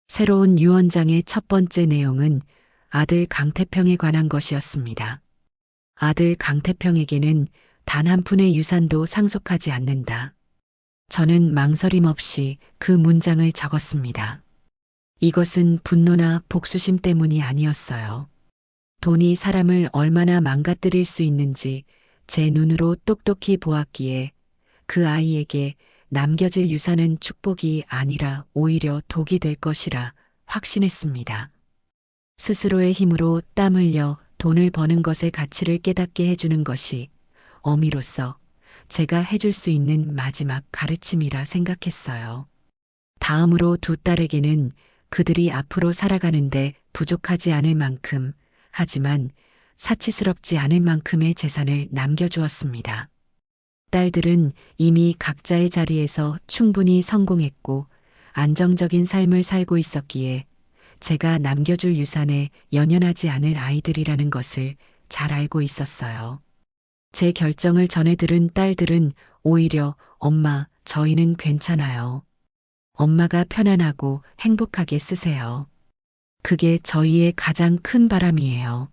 새로운 유언장의 첫 번째 내용은 아들 강태평에 관한 것이었습니다. 아들 강태평에게는 단 한 푼의 유산도 상속하지 않는다. 저는 망설임 없이 그 문장을 적었습니다. 이것은 분노나 복수심 때문이 아니었어요. 돈이 사람을 얼마나 망가뜨릴 수 있는지 제 눈으로 똑똑히 보았기에 그 아이에게 남겨질 유산은 축복이 아니라 오히려 독이 될 것이라 확신했습니다. 스스로의 힘으로 땀 흘려 돈을 버는 것의 가치를 깨닫게 해주는 것이 어미로서 제가 해줄 수 있는 마지막 가르침이라 생각했어요. 다음으로 두 딸에게는 그들이 앞으로 살아가는데 부족하지 않을 만큼, 하지만 사치스럽지 않을 만큼의 재산을 남겨주었습니다. 딸들은 이미 각자의 자리에서 충분히 성공했고 안정적인 삶을 살고 있었기에 제가 남겨줄 유산에 연연하지 않을 아이들이라는 것을 잘 알고 있었어요. 제 결정을 전해 들은 딸들은 오히려 엄마, 저희는 괜찮아요. 엄마가 편안하고 행복하게 쓰세요. 그게 저희의 가장 큰 바람이에요.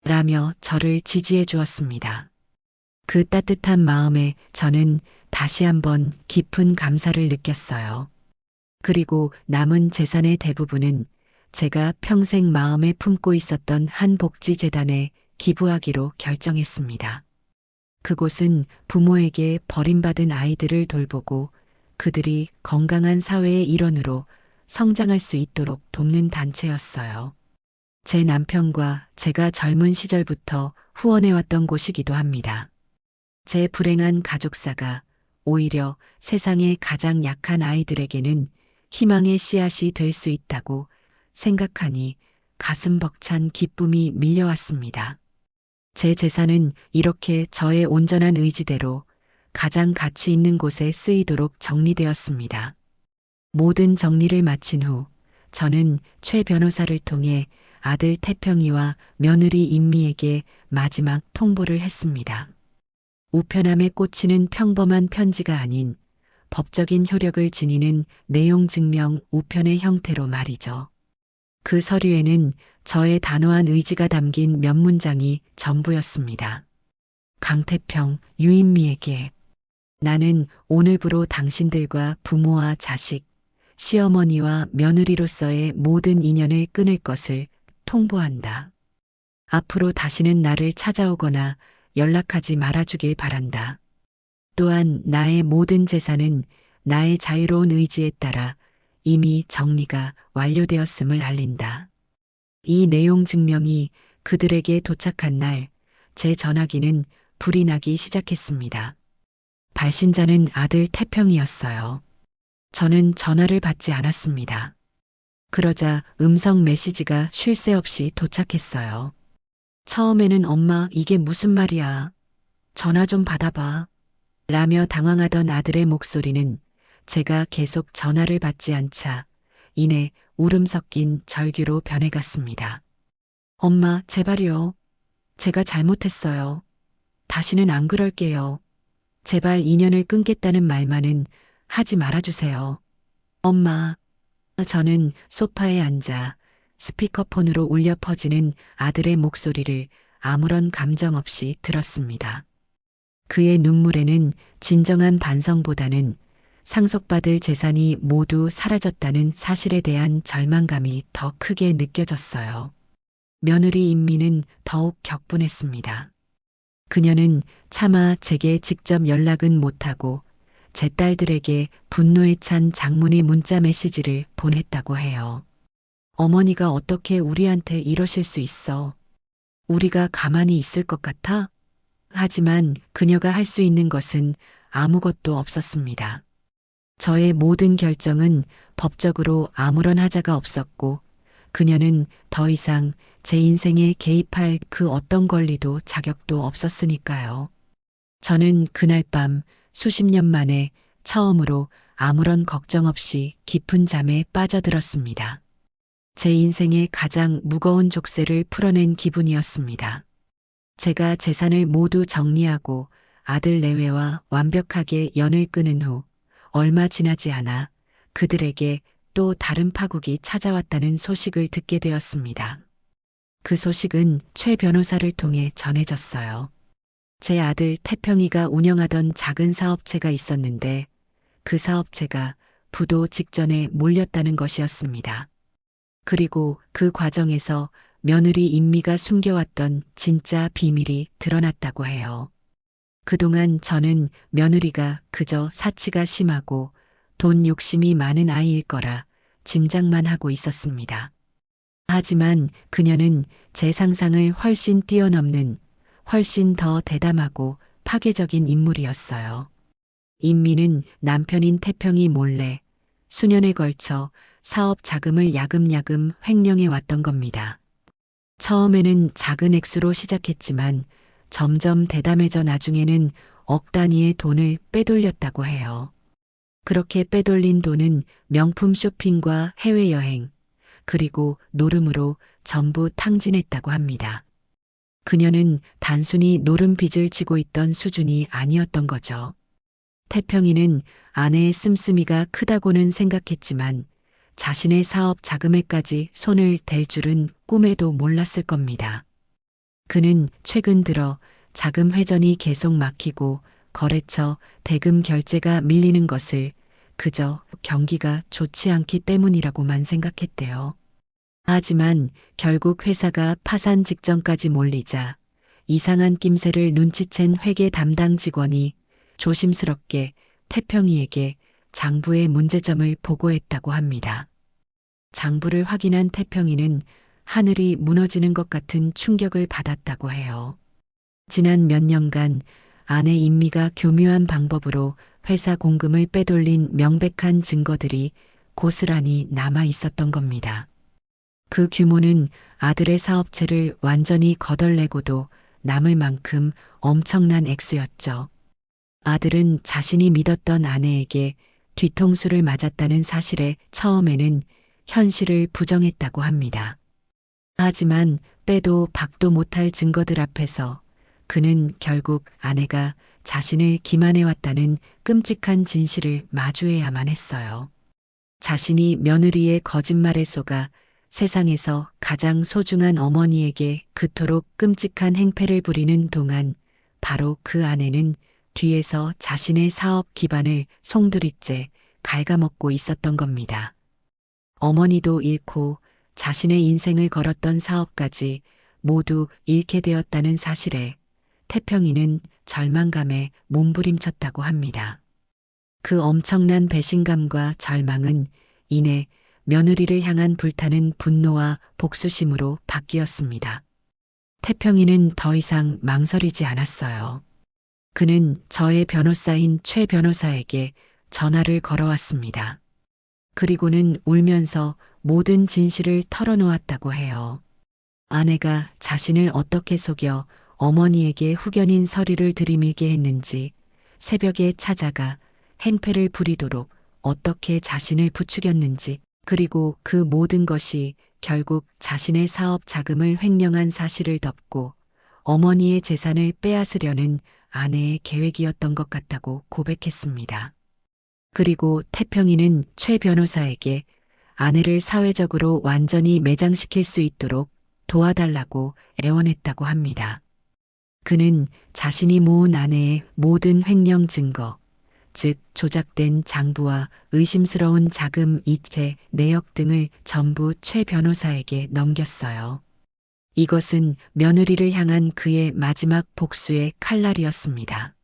라며 저를 지지해 주었습니다. 그 따뜻한 마음에 저는 다시 한번 깊은 감사를 느꼈어요. 그리고 남은 재산의 대부분은 제가 평생 마음에 품고 있었던 한 복지재단에 기부하기로 결정했습니다. 그곳은 부모에게 버림받은 아이들을 돌보고 그들이 건강한 사회의 일원으로 성장할 수 있도록 돕는 단체였어요. 제 남편과 제가 젊은 시절부터 후원해왔던 곳이기도 합니다. 제 불행한 가족사가 오히려 세상의 가장 약한 아이들에게는 희망의 씨앗이 될 수 있다고 생각하니 가슴 벅찬 기쁨이 밀려왔습니다. 제 재산은 이렇게 저의 온전한 의지대로 가장 가치 있는 곳에 쓰이도록 정리되었습니다. 모든 정리를 마친 후 저는 최 변호사를 통해 아들 태평이와 며느리 임미에게 마지막 통보를 했습니다. 우편함에 꽂히는 평범한 편지가 아닌 법적인 효력을 지니는 내용 증명 우편의 형태로 말이죠. 그 서류에는 저의 단호한 의지가 담긴 몇 문장이 전부였습니다. 강태평, 유인미에게 나는 오늘부로 당신들과 부모와 자식, 시어머니와 며느리로서의 모든 인연을 끊을 것을 통보한다. 앞으로 다시는 나를 찾아오거나 연락하지 말아주길 바란다. 또한 나의 모든 재산은 나의 자유로운 의지에 따라 이미 정리가 완료되었음을 알린다. 이 내용 증명이 그들에게 도착한 날, 제 전화기는 불이 나기 시작했습니다. 발신자는 아들 태평이었어요. 저는 전화를 받지 않았습니다. 그러자 음성 메시지가 쉴 새 없이 도착했어요. 처음에는 엄마, 이게 무슨 말이야. 전화 좀 받아봐. 라며 당황하던 아들의 목소리는 제가 계속 전화를 받지 않자 이내 울음 섞인 절규로 변해갔습니다. 엄마, 제발요. 제가 잘못했어요. 다시는 안 그럴게요. 제발 인연을 끊겠다는 말만은 하지 말아주세요. 엄마. 저는 소파에 앉아 스피커폰으로 울려 퍼지는 아들의 목소리를 아무런 감정 없이 들었습니다. 그의 눈물에는 진정한 반성보다는 상속받을 재산이 모두 사라졌다는 사실에 대한 절망감이 더 크게 느껴졌어요. 며느리 임미는 더욱 격분했습니다. 그녀는 차마 제게 직접 연락은 못하고 제 딸들에게 분노에 찬 장문의 문자 메시지를 보냈다고 해요. 어머니가 어떻게 우리한테 이러실 수 있어? 우리가 가만히 있을 것 같아? 하지만 그녀가 할 수 있는 것은 아무것도 없었습니다. 저의 모든 결정은 법적으로 아무런 하자가 없었고 그녀는 더 이상 제 인생에 개입할 그 어떤 권리도 자격도 없었으니까요. 저는 그날 밤 수십 년 만에 처음으로 아무런 걱정 없이 깊은 잠에 빠져들었습니다. 제 인생의 가장 무거운 족쇄를 풀어낸 기분이었습니다. 제가 재산을 모두 정리하고 아들 내외와 완벽하게 연을 끊은 후 얼마 지나지 않아 그들에게 또 다른 파국이 찾아왔다는 소식을 듣게 되었습니다. 그 소식은 최 변호사를 통해 전해졌어요. 제 아들 태평이가 운영하던 작은 사업체가 있었는데 그 사업체가 부도 직전에 몰렸다는 것이었습니다. 그리고 그 과정에서 며느리 임미가 숨겨왔던 진짜 비밀이 드러났다고 해요. 그동안 저는 며느리가 그저 사치가 심하고 돈 욕심이 많은 아이일 거라 짐작만 하고 있었습니다. 하지만 그녀는 제 상상을 훨씬 뛰어넘는 훨씬 더 대담하고 파괴적인 인물이었어요. 인미는 남편인 태평이 몰래 수년에 걸쳐 사업 자금을 야금야금 횡령해 왔던 겁니다. 처음에는 작은 액수로 시작했지만 점점 대담해져 나중에는 억 단위의 돈을 빼돌렸다고 해요. 그렇게 빼돌린 돈은 명품 쇼핑과 해외여행, 그리고 노름으로 전부 탕진했다고 합니다. 그녀는 단순히 노름 빚을 지고 있던 수준이 아니었던 거죠. 태평이는 아내의 씀씀이가 크다고는 생각했지만 자신의 사업 자금에까지 손을 댈 줄은 꿈에도 몰랐을 겁니다. 그는 최근 들어 자금 회전이 계속 막히고 거래처 대금 결제가 밀리는 것을 그저 경기가 좋지 않기 때문이라고만 생각했대요. 하지만 결국 회사가 파산 직전까지 몰리자 이상한 낌새를 눈치챈 회계 담당 직원이 조심스럽게 태평이에게 장부의 문제점을 보고했다고 합니다. 장부를 확인한 태평이는 하늘이 무너지는 것 같은 충격을 받았다고 해요. 지난 몇 년간 아내 인미가 교묘한 방법으로 회사 공금을 빼돌린 명백한 증거들이 고스란히 남아 있었던 겁니다. 그 규모는 아들의 사업체를 완전히 거덜내고도 남을 만큼 엄청난 액수였죠. 아들은 자신이 믿었던 아내에게 뒤통수를 맞았다는 사실에 처음에는 현실을 부정했다고 합니다. 하지만 빼도 박도 못할 증거들 앞에서 그는 결국 아내가 자신을 기만해왔다는 끔찍한 진실을 마주해야만 했어요. 자신이 며느리의 거짓말에 속아 세상에서 가장 소중한 어머니에게 그토록 끔찍한 행패를 부리는 동안 바로 그 아내는 뒤에서 자신의 사업 기반을 송두리째 갉아먹고 있었던 겁니다. 어머니도 잃고 자신의 인생을 걸었던 사업까지 모두 잃게 되었다는 사실에 태평이는 절망감에 몸부림쳤다고 합니다. 그 엄청난 배신감과 절망은 이내 며느리를 향한 불타는 분노와 복수심으로 바뀌었습니다. 태평이는 더 이상 망설이지 않았어요. 그는 저의 변호사인 최 변호사에게 전화를 걸어왔습니다. 그리고는 울면서 모든 진실을 털어놓았다고 해요. 아내가 자신을 어떻게 속여 어머니에게 후견인 서류를 들이밀게 했는지, 새벽에 찾아가 행패를 부리도록 어떻게 자신을 부추겼는지, 그리고 그 모든 것이 결국 자신의 사업 자금을 횡령한 사실을 덮고 어머니의 재산을 빼앗으려는 아내의 계획이었던 것 같다고 고백했습니다. 그리고 태평이는 최 변호사에게 아내를 사회적으로 완전히 매장시킬 수 있도록 도와달라고 애원했다고 합니다. 그는 자신이 모은 아내의 모든 횡령 증거, 즉 조작된 장부와 의심스러운 자금 이체 내역 등을 전부 최 변호사에게 넘겼어요. 이것은 며느리를 향한 그의 마지막 복수의 칼날이었습니다.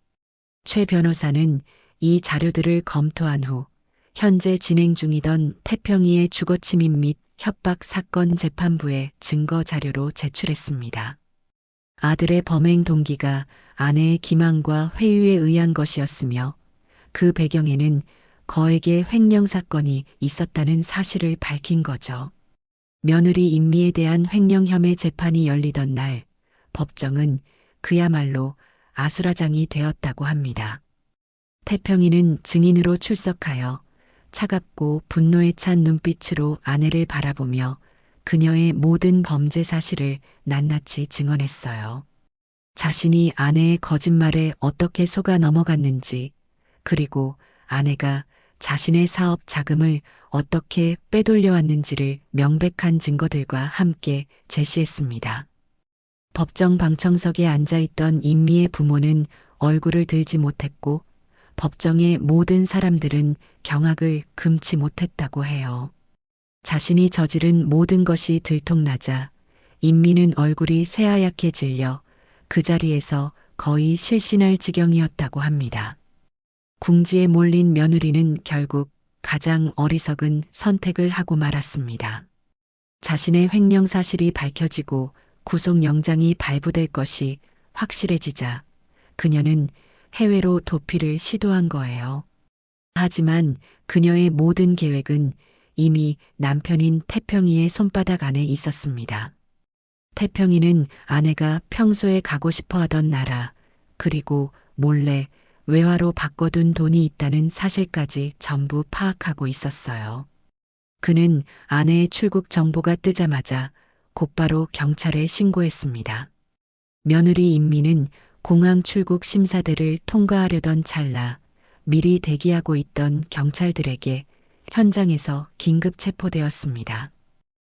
최 변호사는 이 자료들을 검토한 후 현재 진행 중이던 태평이의 주거침입 및 협박 사건 재판부에 증거 자료로 제출했습니다. 아들의 범행 동기가 아내의 기만과 회유에 의한 것이었으며 그 배경에는 거액의 횡령 사건이 있었다는 사실을 밝힌 거죠. 며느리 인미에 대한 횡령 혐의 재판이 열리던 날 법정은 그야말로 아수라장이 되었다고 합니다. 태평이는 증인으로 출석하여 차갑고 분노에 찬 눈빛으로 아내를 바라보며 그녀의 모든 범죄 사실을 낱낱이 증언했어요. 자신이 아내의 거짓말에 어떻게 속아 넘어갔는지, 그리고 아내가 자신의 사업 자금을 어떻게 빼돌려왔는지를 명백한 증거들과 함께 제시했습니다. 법정 방청석에 앉아있던 인미의 부모는 얼굴을 들지 못했고 법정의 모든 사람들은 경악을 금치 못했다고 해요. 자신이 저지른 모든 것이 들통나자 인미는 얼굴이 새하얗게 질려 그 자리에서 거의 실신할 지경이었다고 합니다. 궁지에 몰린 며느리는 결국 가장 어리석은 선택을 하고 말았습니다. 자신의 횡령 사실이 밝혀지고 구속영장이 발부될 것이 확실해지자 그녀는 해외로 도피를 시도한 거예요. 하지만 그녀의 모든 계획은 이미 남편인 태평이의 손바닥 안에 있었습니다. 태평이는 아내가 평소에 가고 싶어 하던 나라, 그리고 몰래 외화로 바꿔둔 돈이 있다는 사실까지 전부 파악하고 있었어요. 그는 아내의 출국 정보가 뜨자마자 곧바로 경찰에 신고했습니다. 며느리 임미는 공항 출국 심사대를 통과하려던 찰나 미리 대기하고 있던 경찰들에게 현장에서 긴급 체포되었습니다.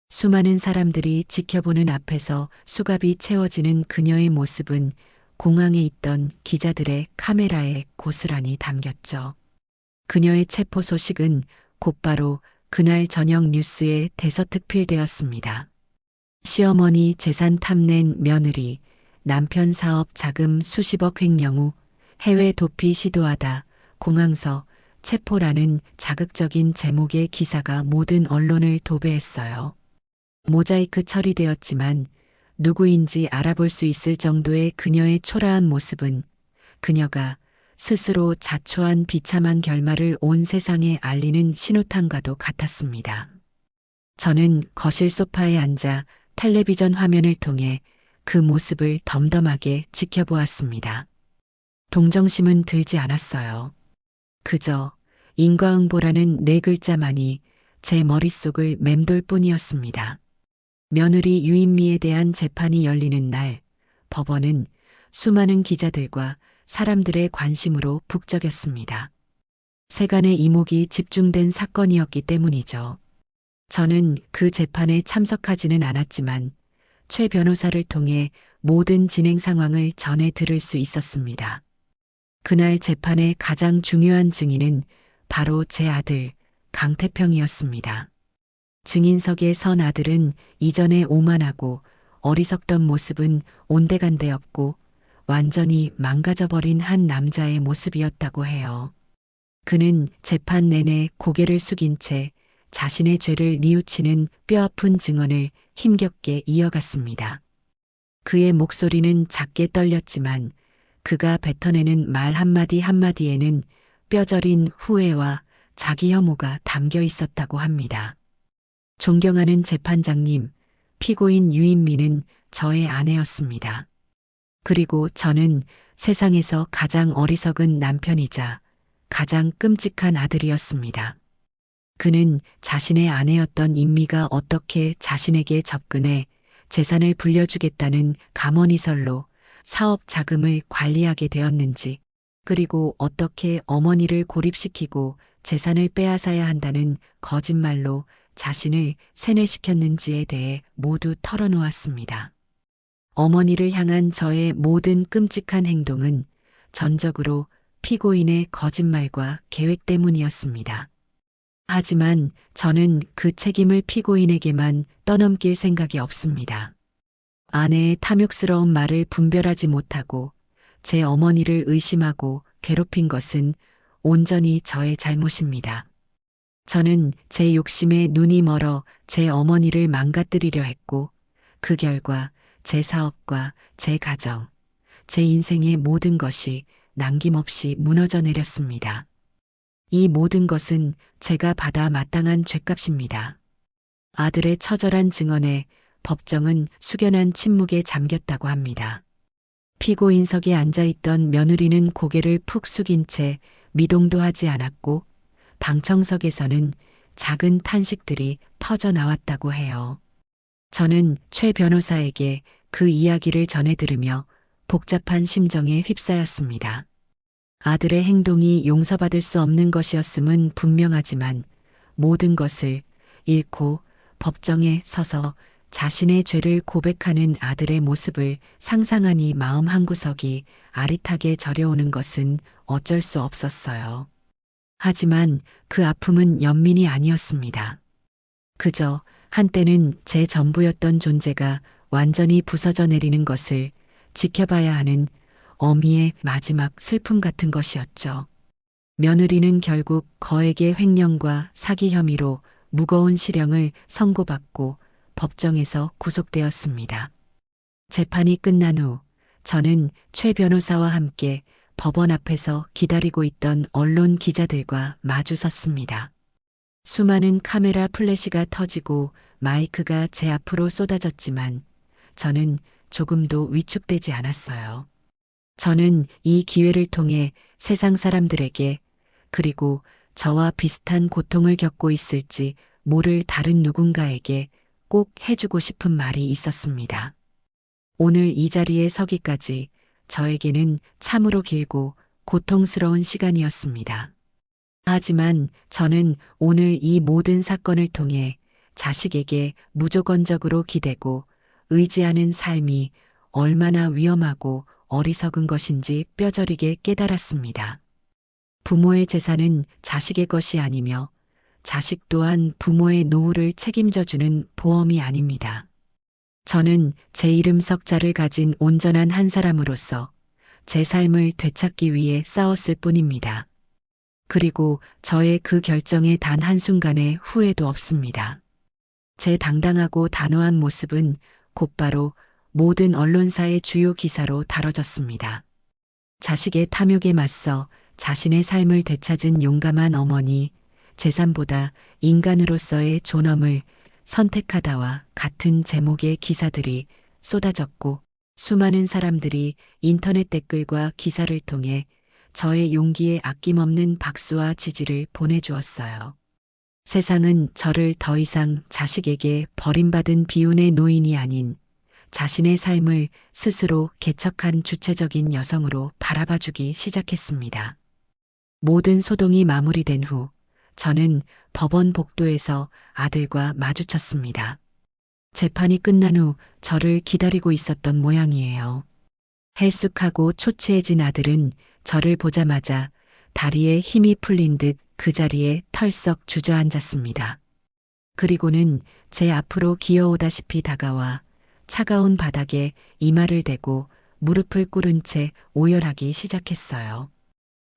수많은 사람들이 지켜보는 앞에서 수갑이 채워지는 그녀의 모습은 공항에 있던 기자들의 카메라에 고스란히 담겼죠. 그녀의 체포 소식은 곧바로 그날 저녁 뉴스에 대서특필되었습니다. 시어머니 재산 탐낸 며느리, 남편 사업 자금 수십억 횡령 후 해외 도피 시도하다 공항서 체포라는 자극적인 제목의 기사가 모든 언론을 도배했어요. 모자이크 처리되었지만 누구인지 알아볼 수 있을 정도의 그녀의 초라한 모습은 그녀가 스스로 자초한 비참한 결말을 온 세상에 알리는 신호탄과도 같았습니다. 저는 거실 소파에 앉아 텔레비전 화면을 통해 그 모습을 덤덤하게 지켜보았습니다. 동정심은 들지 않았어요. 그저 인과응보라는 네 글자만이 제 머릿속을 맴돌 뿐이었습니다. 며느리 유인미에 대한 재판이 열리는 날, 법원은 수많은 기자들과 사람들의 관심으로 북적였습니다. 세간의 이목이 집중된 사건이었기 때문이죠. 저는 그 재판에 참석하지는 않았지만 최 변호사를 통해 모든 진행 상황을 전해 들을 수 있었습니다. 그날 재판의 가장 중요한 증인은 바로 제 아들 강태평이었습니다. 증인석에 선 아들은 이전에 오만하고 어리석던 모습은 온데간데 없고 완전히 망가져버린 한 남자의 모습이었다고 해요. 그는 재판 내내 고개를 숙인 채 자신의 죄를 뉘우치는 뼈아픈 증언을 힘겹게 이어갔습니다. 그의 목소리는 작게 떨렸지만 그가 뱉어내는 말 한마디 한마디에는 뼈저린 후회와 자기 혐오가 담겨 있었다고 합니다. 존경하는 재판장님, 피고인 유인미는 저의 아내였습니다. 그리고 저는 세상에서 가장 어리석은 남편이자 가장 끔찍한 아들이었습니다. 그는 자신의 아내였던 임미가 어떻게 자신에게 접근해 재산을 불려주겠다는 감언이설로 사업 자금을 관리하게 되었는지, 그리고 어떻게 어머니를 고립시키고 재산을 빼앗아야 한다는 거짓말로 자신을 세뇌시켰는지에 대해 모두 털어놓았습니다. 어머니를 향한 저의 모든 끔찍한 행동은 전적으로 피고인의 거짓말과 계획 때문이었습니다. 하지만 저는 그 책임을 피고인에게만 떠넘길 생각이 없습니다. 아내의 탐욕스러운 말을 분별하지 못하고 제 어머니를 의심하고 괴롭힌 것은 온전히 저의 잘못입니다. 저는 제 욕심에 눈이 멀어 제 어머니를 망가뜨리려 했고 그 결과 제 사업과 제 가정, 제 인생의 모든 것이 남김없이 무너져 내렸습니다. 이 모든 것은 제가 받아 마땅한 죗값입니다. 아들의 처절한 증언에 법정은 숙연한 침묵에 잠겼다고 합니다. 피고인석에 앉아있던 며느리는 고개를 푹 숙인 채 미동도 하지 않았고 방청석에서는 작은 탄식들이 터져 나왔다고 해요. 저는 최 변호사에게 그 이야기를 전해 들으며 복잡한 심정에 휩싸였습니다. 아들의 행동이 용서받을 수 없는 것이었음은 분명하지만 모든 것을 잃고 법정에 서서 자신의 죄를 고백하는 아들의 모습을 상상하니 마음 한구석이 아릿하게 저려오는 것은 어쩔 수 없었어요. 하지만 그 아픔은 연민이 아니었습니다. 그저 한때는 제 전부였던 존재가 완전히 부서져 내리는 것을 지켜봐야 하는 어미의 마지막 슬픔 같은 것이었죠. 며느리는 결국 거액의 횡령과 사기 혐의로 무거운 실형을 선고받고 법정에서 구속되었습니다. 재판이 끝난 후 저는 최 변호사와 함께 법원 앞에서 기다리고 있던 언론 기자들과 마주섰습니다. 수많은 카메라 플래시가 터지고 마이크가 제 앞으로 쏟아졌지만 저는 조금도 위축되지 않았어요. 저는 이 기회를 통해 세상 사람들에게 그리고 저와 비슷한 고통을 겪고 있을지 모를 다른 누군가에게 꼭 해주고 싶은 말이 있었습니다. 오늘 이 자리에 서기까지 저에게는 참으로 길고 고통스러운 시간이었습니다. 하지만 저는 오늘 이 모든 사건을 통해 자식에게 무조건적으로 기대고 의지하는 삶이 얼마나 위험하고 어리석은 것인지 뼈저리게 깨달았습니다. 부모의 재산은 자식의 것이 아니며 자식 또한 부모의 노후를 책임져주는 보험이 아닙니다. 저는 제 이름 석자를 가진 온전한 한 사람으로서 제 삶을 되찾기 위해 싸웠을 뿐입니다. 그리고 저의 그 결정에 단 한순간의 후회도 없습니다. 제 당당하고 단호한 모습은 곧바로 모든 언론사의 주요 기사로 다뤄졌습니다. 자식의 탐욕에 맞서 자신의 삶을 되찾은 용감한 어머니, 재산보다 인간으로서의 존엄을 선택하다와 같은 제목의 기사들이 쏟아졌고 수많은 사람들이 인터넷 댓글과 기사를 통해 저의 용기에 아낌없는 박수와 지지를 보내주었어요. 세상은 저를 더 이상 자식에게 버림받은 비운의 노인이 아닌 자신의 삶을 스스로 개척한 주체적인 여성으로 바라봐주기 시작했습니다. 모든 소동이 마무리된 후 저는 법원 복도에서 아들과 마주쳤습니다. 재판이 끝난 후 저를 기다리고 있었던 모양이에요. 헬쑥하고 초췌해진 아들은 저를 보자마자 다리에 힘이 풀린 듯 그 자리에 털썩 주저앉았습니다. 그리고는 제 앞으로 기어오다시피 다가와 차가운 바닥에 이마를 대고 무릎을 꿇은 채 오열하기 시작했어요.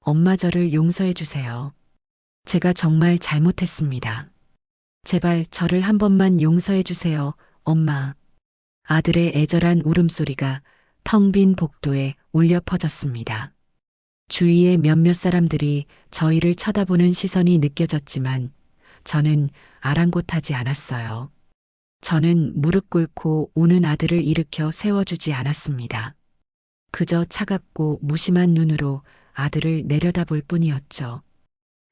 엄마 저를 용서해 주세요. 제가 정말 잘못했습니다. 제발 저를 한 번만 용서해 주세요, 엄마. 아들의 애절한 울음소리가 텅 빈 복도에 울려 퍼졌습니다. 주위의 몇몇 사람들이 저희를 쳐다보는 시선이 느껴졌지만 저는 아랑곳하지 않았어요. 저는 무릎 꿇고 우는 아들을 일으켜 세워주지 않았습니다. 그저 차갑고 무심한 눈으로 아들을 내려다볼 뿐이었죠.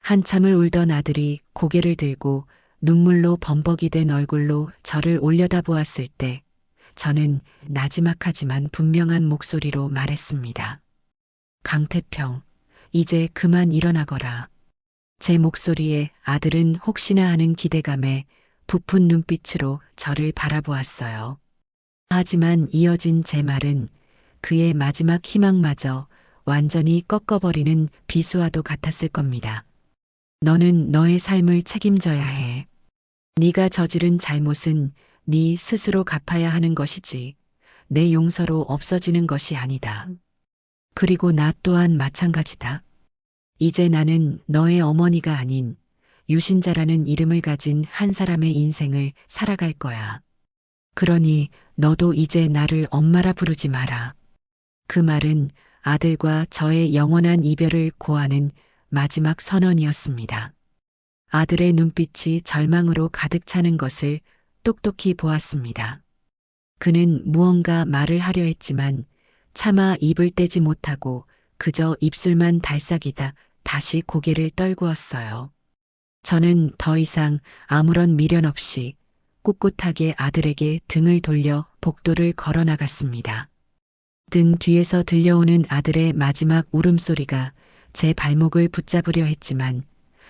한참을 울던 아들이 고개를 들고 눈물로 범벅이 된 얼굴로 저를 올려다보았을 때 저는 나지막하지만 분명한 목소리로 말했습니다. 강태평, 이제 그만 일어나거라. 제 목소리에 아들은 혹시나 하는 기대감에 부푼 눈빛으로 저를 바라보았어요. 하지만 이어진 제 말은 그의 마지막 희망마저 완전히 꺾어버리는 비수와도 같았을 겁니다. 너는 너의 삶을 책임져야 해. 네가 저지른 잘못은 네 스스로 갚아야 하는 것이지 내 용서로 없어지는 것이 아니다. 그리고 나 또한 마찬가지다. 이제 나는 너의 어머니가 아닌 유신자라는 이름을 가진 한 사람의 인생을 살아갈 거야. 그러니 너도 이제 나를 엄마라 부르지 마라. 그 말은 아들과 저의 영원한 이별을 고하는 마지막 선언이었습니다. 아들의 눈빛이 절망으로 가득 차는 것을 똑똑히 보았습니다. 그는 무언가 말을 하려 했지만 차마 입을 떼지 못하고 그저 입술만 달싹이다 다시 고개를 떨구었어요. 저는 더 이상 아무런 미련 없이 꿋꿋하게 아들에게 등을 돌려 복도를 걸어 나갔습니다. 등 뒤에서 들려오는 아들의 마지막 울음소리가 제 발목을 붙잡으려 했지만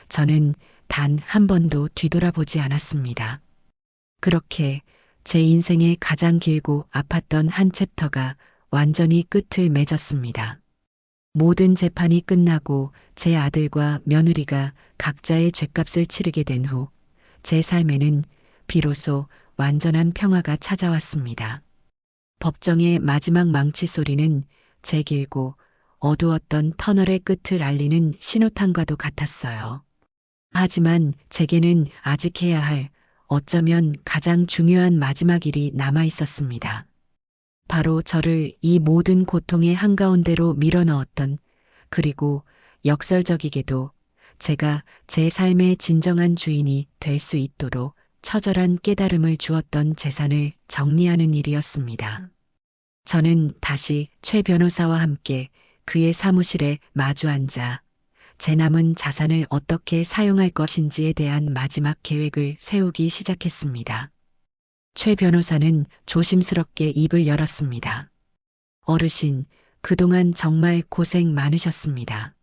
저는 단 한 번도 뒤돌아보지 않았습니다. 그렇게 제 인생의 가장 길고 아팠던 한 챕터가 완전히 끝을 맺었습니다. 모든 재판이 끝나고 제 아들과 며느리가 각자의 죗값을 치르게 된 후 제 삶에는 비로소 완전한 평화가 찾아왔습니다. 법정의 마지막 망치 소리는 제 길고 어두웠던 터널의 끝을 알리는 신호탄과도 같았어요. 하지만 제게는 아직 해야 할 어쩌면 가장 중요한 마지막 일이 남아 있었습니다. 바로 저를 이 모든 고통의 한가운데로 밀어넣었던, 그리고 역설적이게도 제가 제 삶의 진정한 주인이 될 수 있도록 처절한 깨달음을 주었던 재산을 정리하는 일이었습니다. 저는 다시 최 변호사와 함께 그의 사무실에 마주 앉아 제 남은 자산을 어떻게 사용할 것인지에 대한 마지막 계획을 세우기 시작했습니다. 최 변호사는 조심스럽게 입을 열었습니다. 어르신, 그동안 정말 고생 많으셨습니다.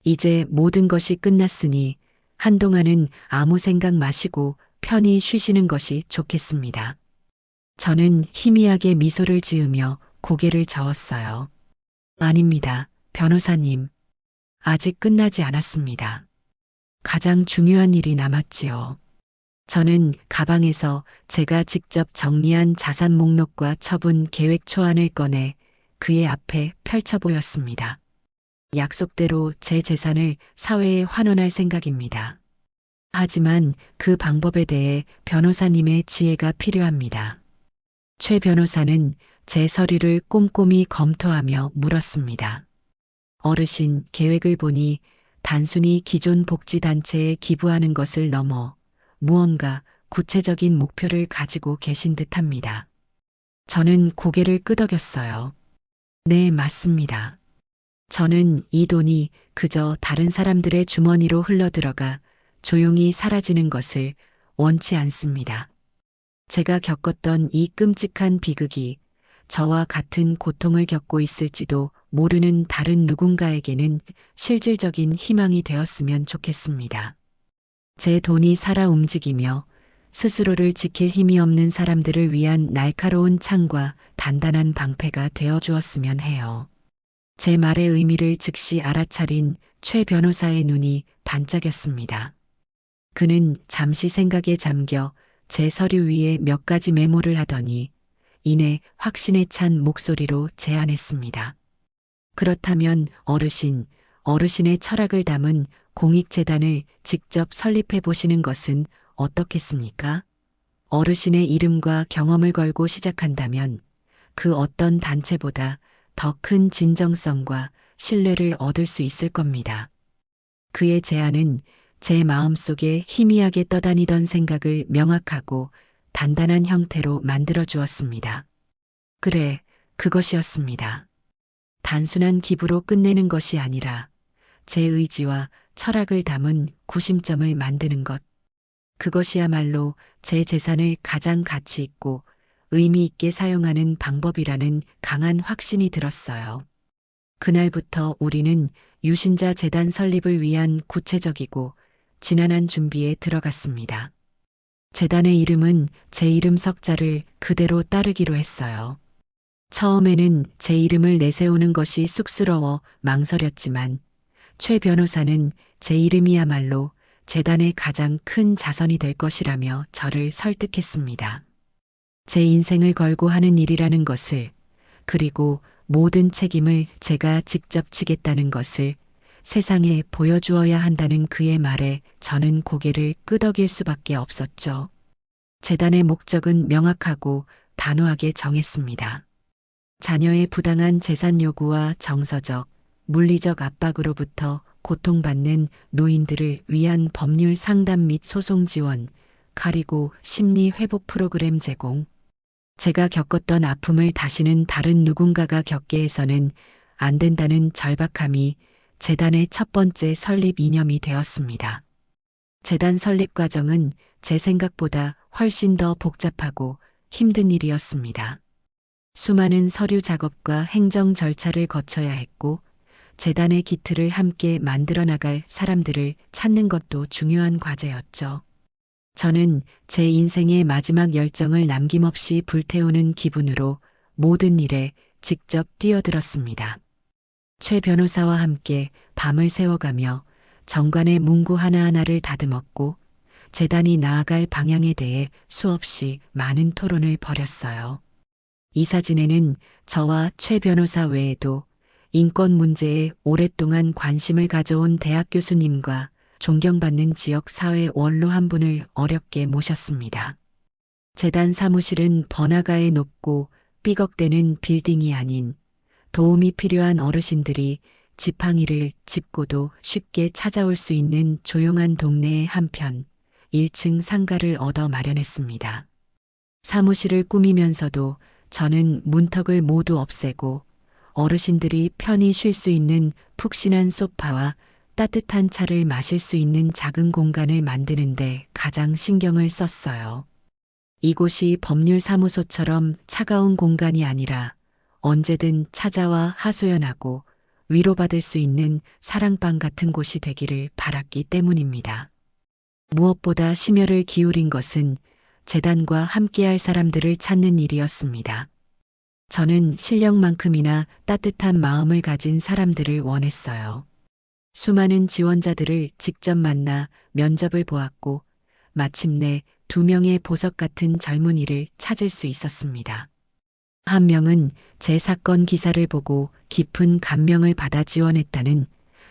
이제 모든 것이 끝났으니 한동안은 아무 생각 마시고 편히 쉬시는 것이 좋겠습니다. 저는 희미하게 미소를 지으며 고개를 저었어요. 아닙니다, 변호사님. 아직 끝나지 않았습니다. 가장 중요한 일이 남았지요. 저는 가방에서 제가 직접 정리한 자산 목록과 처분 계획 초안을 꺼내 그의 앞에 펼쳐 보였습니다. 약속대로 제 재산을 사회에 환원할 생각입니다. 하지만 그 방법에 대해 변호사님의 지혜가 필요합니다. 최 변호사는 제 서류를 꼼꼼히 검토하며 물었습니다. 어르신, 계획을 보니 단순히 기존 복지단체에 기부하는 것을 넘어 무언가 구체적인 목표를 가지고 계신 듯합니다. 저는 고개를 끄덕였어요. 네, 맞습니다. 저는 이 돈이 그저 다른 사람들의 주머니로 흘러들어가 조용히 사라지는 것을 원치 않습니다. 제가 겪었던 이 끔찍한 비극이 저와 같은 고통을 겪고 있을지도 모르는 다른 누군가에게는 실질적인 희망이 되었으면 좋겠습니다. 제 돈이 살아 움직이며 스스로를 지킬 힘이 없는 사람들을 위한 날카로운 창과 단단한 방패가 되어 주었으면 해요. 제 말의 의미를 즉시 알아차린 최 변호사의 눈이 반짝였습니다. 그는 잠시 생각에 잠겨 제 서류 위에 몇 가지 메모를 하더니 이내 확신에 찬 목소리로 제안했습니다. 그렇다면 어르신, 어르신의 철학을 담은 공익재단을 직접 설립해 보시는 것은 어떻겠습니까? 어르신의 이름과 경험을 걸고 시작한다면 그 어떤 단체보다 더 큰 진정성과 신뢰를 얻을 수 있을 겁니다. 그의 제안은 제 마음속에 희미하게 떠다니던 생각을 명확하고 단단한 형태로 만들어 주었습니다. 그래, 그것이었습니다. 단순한 기부로 끝내는 것이 아니라 제 의지와 철학을 담은 구심점을 만드는 것. 그것이야말로 제 재산을 가장 가치 있고 의미 있게 사용하는 방법이라는 강한 확신이 들었어요. 그날부터 우리는 유신자 재단 설립을 위한 구체적이고 지난한 준비에 들어갔습니다. 재단의 이름은 제 이름 석자를 그대로 따르기로 했어요. 처음에는 제 이름을 내세우는 것이 쑥스러워 망설였지만 최 변호사는 제 이름이야말로 재단의 가장 큰 자선이 될 것이라며 저를 설득했습니다. 제 인생을 걸고 하는 일이라는 것을, 그리고 모든 책임을 제가 직접 지겠다는 것을 세상에 보여주어야 한다는 그의 말에 저는 고개를 끄덕일 수밖에 없었죠. 재단의 목적은 명확하고 단호하게 정했습니다. 자녀의 부당한 재산 요구와 정서적, 물리적 압박으로부터 고통받는 노인들을 위한 법률 상담 및 소송 지원, 가리고 심리 회복 프로그램 제공. 제가 겪었던 아픔을 다시는 다른 누군가가 겪게 해서는 안 된다는 절박함이 재단의 첫 번째 설립 이념이 되었습니다. 재단 설립 과정은 제 생각보다 훨씬 더 복잡하고 힘든 일이었습니다. 수많은 서류 작업과 행정 절차를 거쳐야 했고, 재단의 기틀을 함께 만들어 나갈 사람들을 찾는 것도 중요한 과제였죠. 저는 제 인생의 마지막 열정을 남김없이 불태우는 기분으로 모든 일에 직접 뛰어들었습니다. 최 변호사와 함께 밤을 새워가며 정관의 문구 하나하나를 다듬었고 재단이 나아갈 방향에 대해 수없이 많은 토론을 벌였어요. 이 사진에는 저와 최 변호사 외에도 인권 문제에 오랫동안 관심을 가져온 대학 교수님과 존경받는 지역 사회 원로 한 분을 어렵게 모셨습니다. 재단 사무실은 번화가에 높고 삐걱대는 빌딩이 아닌 도움이 필요한 어르신들이 지팡이를 짚고도 쉽게 찾아올 수 있는 조용한 동네의 한편 1층 상가를 얻어 마련했습니다. 사무실을 꾸미면서도 저는 문턱을 모두 없애고 어르신들이 편히 쉴 수 있는 푹신한 소파와 따뜻한 차를 마실 수 있는 작은 공간을 만드는데 가장 신경을 썼어요. 이곳이 법률사무소처럼 차가운 공간이 아니라 언제든 찾아와 하소연하고 위로받을 수 있는 사랑방 같은 곳이 되기를 바랐기 때문입니다. 무엇보다 심혈을 기울인 것은 재단과 함께할 사람들을 찾는 일이었습니다. 저는 실력만큼이나 따뜻한 마음을 가진 사람들을 원했어요. 수많은 지원자들을 직접 만나 면접을 보았고 마침내 2명의 보석 같은 젊은이를 찾을 수 있었습니다. 한 명은 제 사건 기사를 보고 깊은 감명을 받아 지원했다는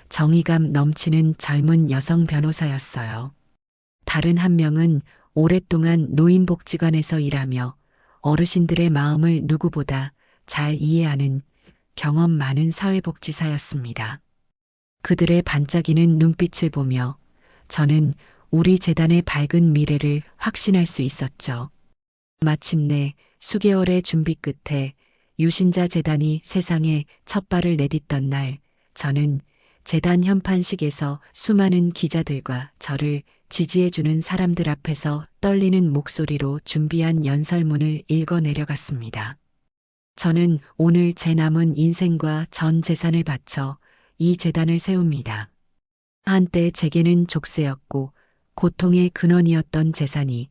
정의감 넘치는 젊은 여성 변호사였어요. 다른 한 명은 오랫동안 노인복지관에서 일하며 어르신들의 마음을 누구보다 잘 이해하는 경험 많은 사회복지사였습니다. 그들의 반짝이는 눈빛을 보며 저는 우리 재단의 밝은 미래를 확신할 수 있었죠. 마침내 수개월의 준비 끝에 유신자 재단이 세상에 첫 발을 내딛던 날, 저는 재단 현판식에서 수많은 기자들과 저를 지지해주는 사람들 앞에서 떨리는 목소리로 준비한 연설문을 읽어 내려갔습니다. 저는 오늘 제 남은 인생과 전 재산을 바쳐 이 재단을 세웁니다. 한때 제게는 족쇄였고 고통의 근원이었던 재산이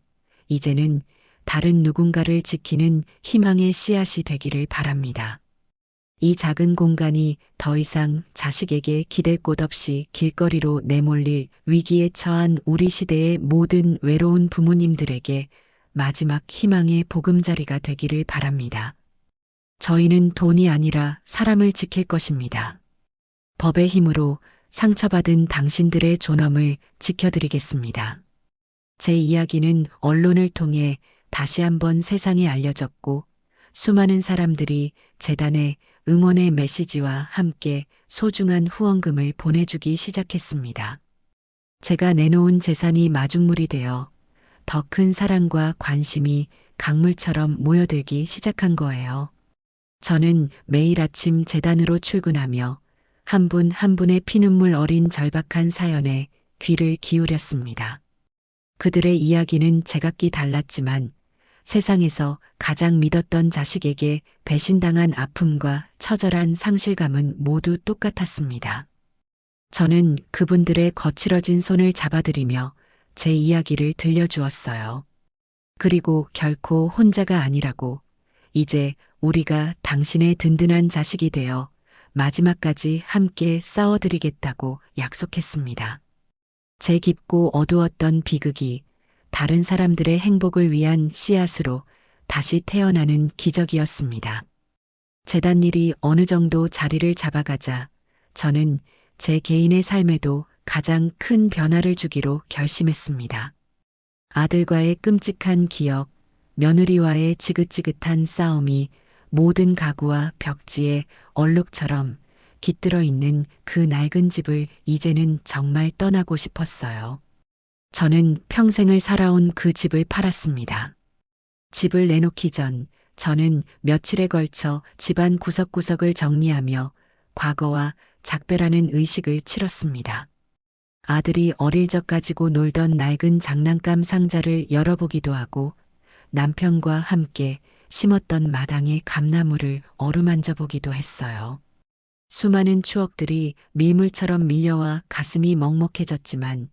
이제는 다른 누군가를 지키는 희망의 씨앗이 되기를 바랍니다. 이 작은 공간이 더 이상 자식에게 기댈 곳 없이 길거리로 내몰릴 위기에 처한 우리 시대의 모든 외로운 부모님들에게 마지막 희망의 보금자리가 되기를 바랍니다. 저희는 돈이 아니라 사람을 지킬 것입니다. 법의 힘으로 상처받은 당신들의 존엄을 지켜드리겠습니다. 제 이야기는 언론을 통해 다시 한번 세상에 알려졌고 수많은 사람들이 재단에 응원의 메시지와 함께 소중한 후원금을 보내주기 시작했습니다. 제가 내놓은 재산이 마중물이 되어 더 큰 사랑과 관심이 강물처럼 모여들기 시작한 거예요. 저는 매일 아침 재단으로 출근하며 한 분 한 분의 피눈물 어린 절박한 사연에 귀를 기울였습니다. 그들의 이야기는 제각기 달랐지만 세상에서 가장 믿었던 자식에게 배신당한 아픔과 처절한 상실감은 모두 똑같았습니다. 저는 그분들의 거칠어진 손을 잡아들이며 제 이야기를 들려주었어요. 그리고 결코 혼자가 아니라고, 이제 우리가 당신의 든든한 자식이 되어 마지막까지 함께 싸워드리겠다고 약속했습니다. 제 깊고 어두웠던 비극이 다른 사람들의 행복을 위한 씨앗으로 다시 태어나는 기적이었습니다. 재단 일이 어느 정도 자리를 잡아가자 저는 제 개인의 삶에도 가장 큰 변화를 주기로 결심했습니다. 아들과의 끔찍한 기억, 며느리와의 지긋지긋한 싸움이 모든 가구와 벽지에 얼룩처럼 깃들어 있는 그 낡은 집을 이제는 정말 떠나고 싶었어요. 저는 평생을 살아온 그 집을 팔았습니다. 집을 내놓기 전 저는 며칠에 걸쳐 집안 구석구석을 정리하며 과거와 작별하는 의식을 치렀습니다. 아들이 어릴 적 가지고 놀던 낡은 장난감 상자를 열어보기도 하고 남편과 함께 심었던 마당의 감나무를 어루만져 보기도 했어요. 수많은 추억들이 밀물처럼 밀려와 가슴이 먹먹해졌지만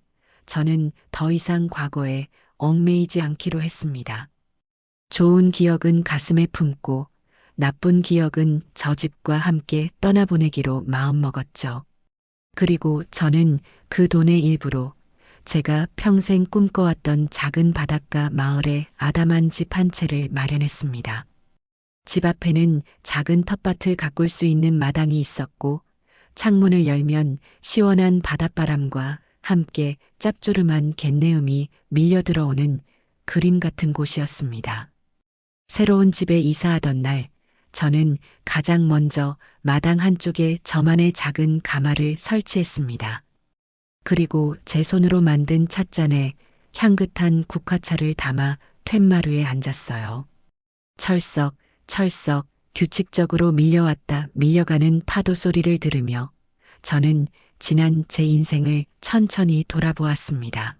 저는 더 이상 과거에 얽매이지 않기로 했습니다. 좋은 기억은 가슴에 품고 나쁜 기억은 저 집과 함께 떠나보내기로 마음먹었죠. 그리고 저는 그 돈의 일부로 제가 평생 꿈꿔왔던 작은 바닷가 마을에 아담한 집 한 채를 마련했습니다. 집 앞에는 작은 텃밭을 가꿀 수 있는 마당이 있었고 창문을 열면 시원한 바닷바람과 함께 짭조름한 갯내음이 밀려 들어오는 그림 같은 곳이었습니다. 새로운 집에 이사하던 날, 저는 가장 먼저 마당 한쪽에 저만의 작은 가마를 설치했습니다. 그리고 제 손으로 만든 찻잔에 향긋한 국화차를 담아 툇마루에 앉았어요. 철썩, 철썩, 규칙적으로 밀려왔다 밀려가는 파도 소리를 들으며 저는 지난 제 인생을 천천히 돌아보았습니다.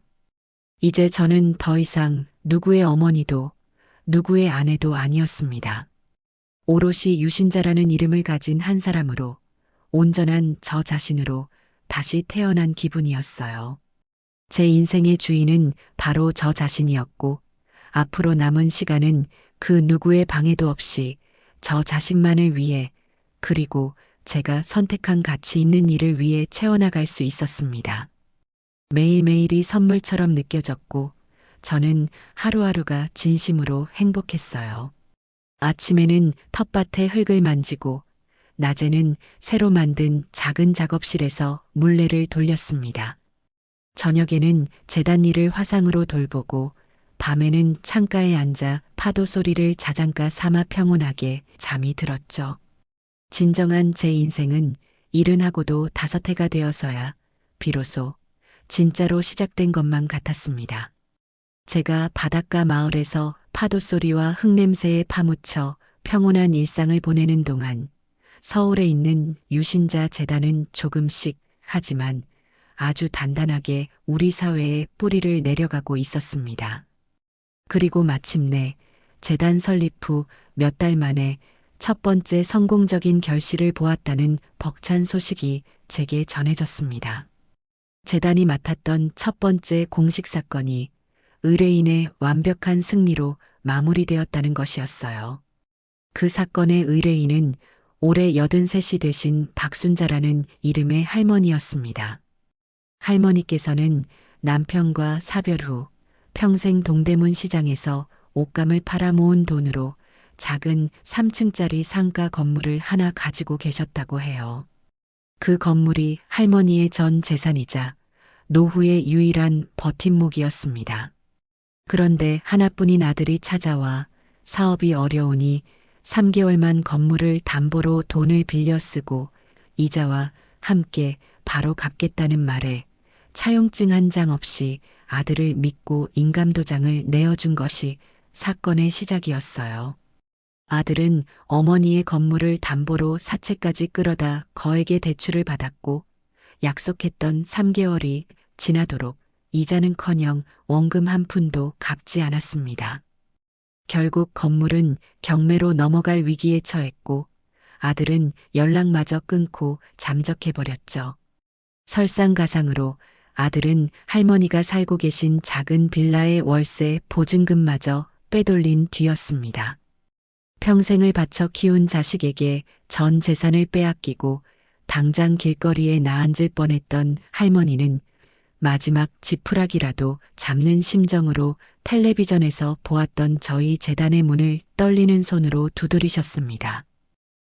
이제 저는 더 이상 누구의 어머니도 누구의 아내도 아니었습니다. 오롯이 유신자라는 이름을 가진 한 사람으로 온전한 저 자신으로 다시 태어난 기분이었어요. 제 인생의 주인은 바로 저 자신이었고 앞으로 남은 시간은 그 누구의 방해도 없이 저 자신만을 위해 그리고 제가 선택한 가치 있는 일을 위해 채워나갈 수 있었습니다. 매일매일이 선물처럼 느껴졌고 저는 하루하루가 진심으로 행복했어요. 아침에는 텃밭의 흙을 만지고 낮에는 새로 만든 작은 작업실에서 물레를 돌렸습니다. 저녁에는 재단 일을 화상으로 돌보고 밤에는 창가에 앉아 파도 소리를 자장가 삼아 평온하게 잠이 들었죠. 진정한 제 인생은 70하고도 5해가 되어서야 비로소 진짜로 시작된 것만 같았습니다. 제가 바닷가 마을에서 파도 소리와 흙냄새에 파묻혀 평온한 일상을 보내는 동안 서울에 있는 유신자 재단은 조금씩 하지만 아주 단단하게 우리 사회에 뿌리를 내려가고 있었습니다. 그리고 마침내 재단 설립 후 몇 달 만에 첫 번째 성공적인 결실을 보았다는 벅찬 소식이 제게 전해졌습니다. 재단이 맡았던 첫 번째 공식 사건이 의뢰인의 완벽한 승리로 마무리되었다는 것이었어요. 그 사건의 의뢰인은 올해 83이 되신 박순자라는 이름의 할머니였습니다. 할머니께서는 남편과 사별 후 평생 동대문 시장에서 옷감을 팔아 모은 돈으로 작은 3층짜리 상가 건물을 하나 가지고 계셨다고 해요. 그 건물이 할머니의 전 재산이자 노후의 유일한 버팀목이었습니다. 그런데 하나뿐인 아들이 찾아와 사업이 어려우니 3개월만 건물을 담보로 돈을 빌려 쓰고 이자와 함께 바로 갚겠다는 말에 차용증 한 장 없이 아들을 믿고 인감도장을 내어준 것이 사건의 시작이었어요. 아들은 어머니의 건물을 담보로 사채까지 끌어다 거액의 대출을 받았고 약속했던 3개월이 지나도록 이자는커녕 원금 한 푼도 갚지 않았습니다. 결국 건물은 경매로 넘어갈 위기에 처했고 아들은 연락마저 끊고 잠적해버렸죠. 설상가상으로 아들은 할머니가 살고 계신 작은 빌라의 월세 보증금마저 빼돌린 뒤였습니다. 평생을 바쳐 키운 자식에게 전 재산을 빼앗기고 당장 길거리에 나앉을 뻔했던 할머니는 마지막 지푸라기라도 잡는 심정으로 텔레비전에서 보았던 저희 재단의 문을 떨리는 손으로 두드리셨습니다.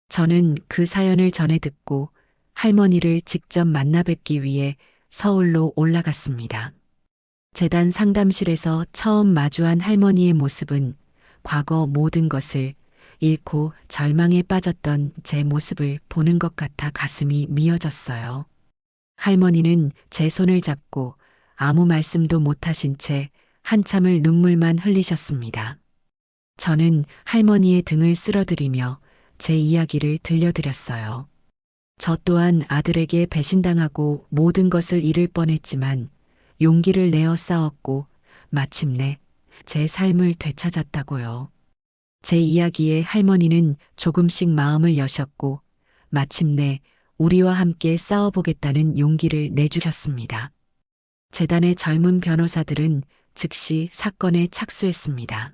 저는 그 사연을 전해 듣고 할머니를 직접 만나 뵙기 위해 서울로 올라갔습니다. 재단 상담실에서 처음 마주한 할머니의 모습은 과거 모든 것을 잃고 절망에 빠졌던 제 모습을 보는 것 같아 가슴이 미어졌어요. 할머니는 제 손을 잡고 아무 말씀도 못하신 채 한참을 눈물만 흘리셨습니다. 저는 할머니의 등을 쓸어드리며 제 이야기를 들려드렸어요. 저 또한 아들에게 배신당하고 모든 것을 잃을 뻔했지만 용기를 내어 싸웠고 마침내 제 삶을 되찾았다고요. 제 이야기에 할머니는 조금씩 마음을 여셨고 마침내 우리와 함께 싸워보겠다는 용기를 내주셨습니다. 재단의 젊은 변호사들은 즉시 사건에 착수했습니다.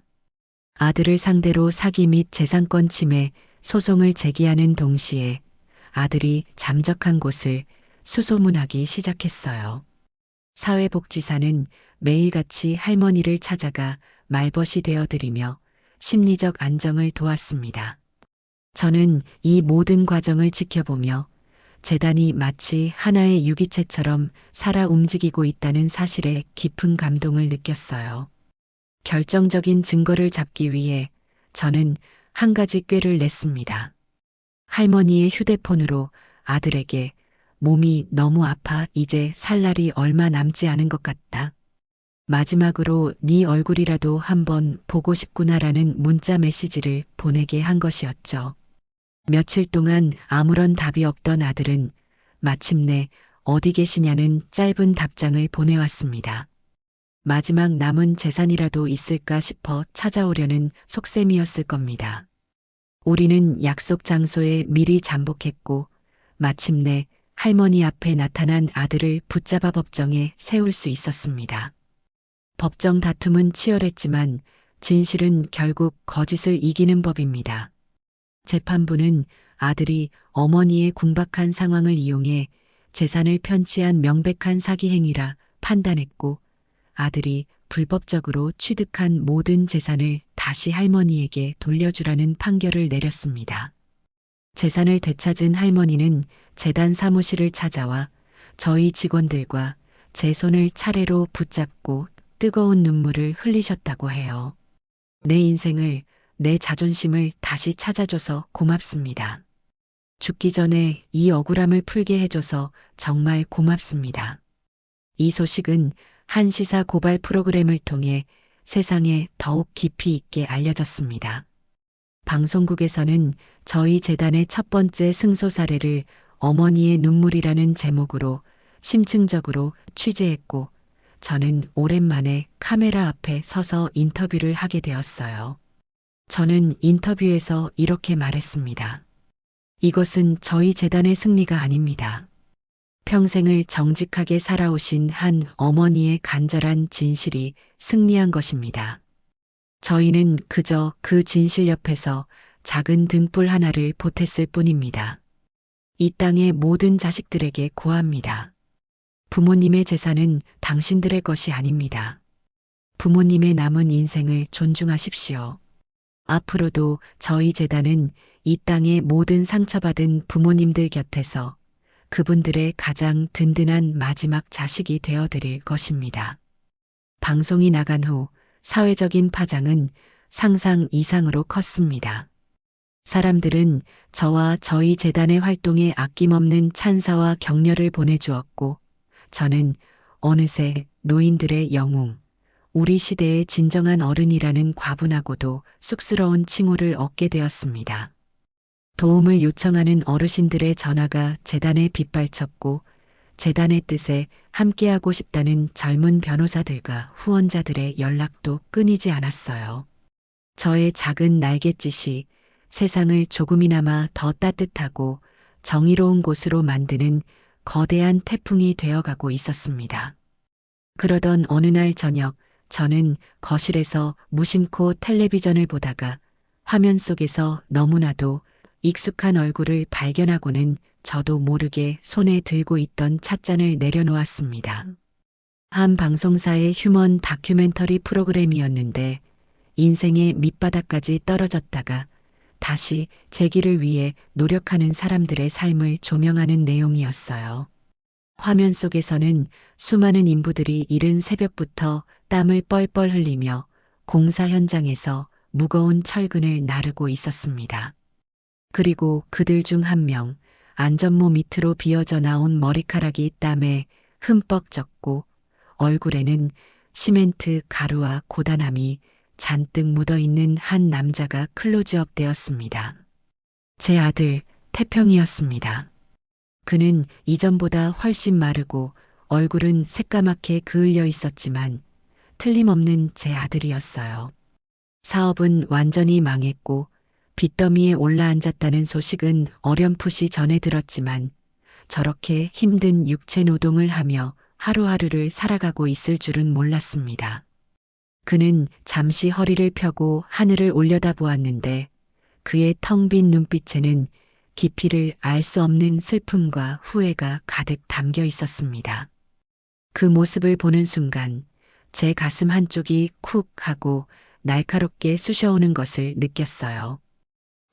아들을 상대로 사기 및 재산권 침해 소송을 제기하는 동시에 아들이 잠적한 곳을 수소문하기 시작했어요. 사회복지사는 매일같이 할머니를 찾아가 말벗이 되어드리며 심리적 안정을 도왔습니다. 저는 이 모든 과정을 지켜보며 재단이 마치 하나의 유기체처럼 살아 움직이고 있다는 사실에 깊은 감동을 느꼈어요. 결정적인 증거를 잡기 위해 저는 한 가지 꾀를 냈습니다. 할머니의 휴대폰으로 아들에게 몸이 너무 아파 이제 살 날이 얼마 남지 않은 것 같다. 마지막으로 네 얼굴이라도 한번 보고 싶구나라는 문자 메시지를 보내게 한 것이었죠. 며칠 동안 아무런 답이 없던 아들은 마침내 어디 계시냐는 짧은 답장을 보내왔습니다. 마지막 남은 재산이라도 있을까 싶어 찾아오려는 속셈이었을 겁니다. 우리는 약속 장소에 미리 잠복했고 마침내 할머니 앞에 나타난 아들을 붙잡아 법정에 세울 수 있었습니다. 법정 다툼은 치열했지만 진실은 결국 거짓을 이기는 법입니다. 재판부는 아들이 어머니의 궁박한 상황을 이용해 재산을 편취한 명백한 사기 행위라 판단했고 아들이 불법적으로 취득한 모든 재산을 다시 할머니에게 돌려주라는 판결을 내렸습니다. 재산을 되찾은 할머니는 재단 사무실을 찾아와 저희 직원들과 제 손을 차례로 붙잡고 뜨거운 눈물을 흘리셨다고 해요. 내 인생을, 내 자존심을 다시 찾아줘서 고맙습니다. 죽기 전에 이 억울함을 풀게 해줘서 정말 고맙습니다. 이 소식은 한 시사 고발 프로그램을 통해 세상에 더욱 깊이 있게 알려졌습니다. 방송국에서는 저희 재단의 첫 번째 승소 사례를 어머니의 눈물이라는 제목으로 심층적으로 취재했고 저는 오랜만에 카메라 앞에 서서 인터뷰를 하게 되었어요. 저는 인터뷰에서 이렇게 말했습니다. 이것은 저희 재단의 승리가 아닙니다. 평생을 정직하게 살아오신 한 어머니의 간절한 진실이 승리한 것입니다. 저희는 그저 그 진실 옆에서 작은 등불 하나를 보탰을 뿐입니다. 이 땅의 모든 자식들에게 고합니다. 부모님의 재산은 당신들의 것이 아닙니다. 부모님의 남은 인생을 존중하십시오. 앞으로도 저희 재단은 이 땅의 모든 상처받은 부모님들 곁에서 그분들의 가장 든든한 마지막 자식이 되어드릴 것입니다. 방송이 나간 후 사회적인 파장은 상상 이상으로 컸습니다. 사람들은 저와 저희 재단의 활동에 아낌없는 찬사와 격려를 보내주었고 저는 어느새 노인들의 영웅, 우리 시대의 진정한 어른이라는 과분하고도 쑥스러운 칭호를 얻게 되었습니다. 도움을 요청하는 어르신들의 전화가 재단에 빗발쳤고 재단의 뜻에 함께하고 싶다는 젊은 변호사들과 후원자들의 연락도 끊이지 않았어요. 저의 작은 날갯짓이 세상을 조금이나마 더 따뜻하고 정의로운 곳으로 만드는 거대한 태풍이 되어가고 있었습니다. 그러던 어느 날 저녁 저는 거실에서 무심코 텔레비전을 보다가 화면 속에서 너무나도 익숙한 얼굴을 발견하고는 저도 모르게 손에 들고 있던 찻잔을 내려놓았습니다. 한 방송사의 휴먼 다큐멘터리 프로그램이었는데 인생의 밑바닥까지 떨어졌다가 다시 재기를 위해 노력하는 사람들의 삶을 조명하는 내용이었어요. 화면 속에서는 수많은 인부들이 이른 새벽부터 땀을 뻘뻘 흘리며 공사 현장에서 무거운 철근을 나르고 있었습니다. 그리고 그들 중 한 명, 안전모 밑으로 비어져 나온 머리카락이 땀에 흠뻑 젖고 얼굴에는 시멘트 가루와 고단함이 잔뜩 묻어있는 한 남자가 클로즈업 되었습니다. 제 아들 태평이었습니다. 그는 이전보다 훨씬 마르고 얼굴은 새까맣게 그을려 있었지만 틀림없는 제 아들이었어요. 사업은 완전히 망했고 빚더미에 올라앉았다는 소식은 어렴풋이 전해 들었지만 저렇게 힘든 육체 노동을 하며 하루하루를 살아가고 있을 줄은 몰랐습니다. 그는 잠시 허리를 펴고 하늘을 올려다보았는데 그의 텅 빈 눈빛에는 깊이를 알 수 없는 슬픔과 후회가 가득 담겨 있었습니다. 그 모습을 보는 순간 제 가슴 한쪽이 쿡 하고 날카롭게 쑤셔오는 것을 느꼈어요.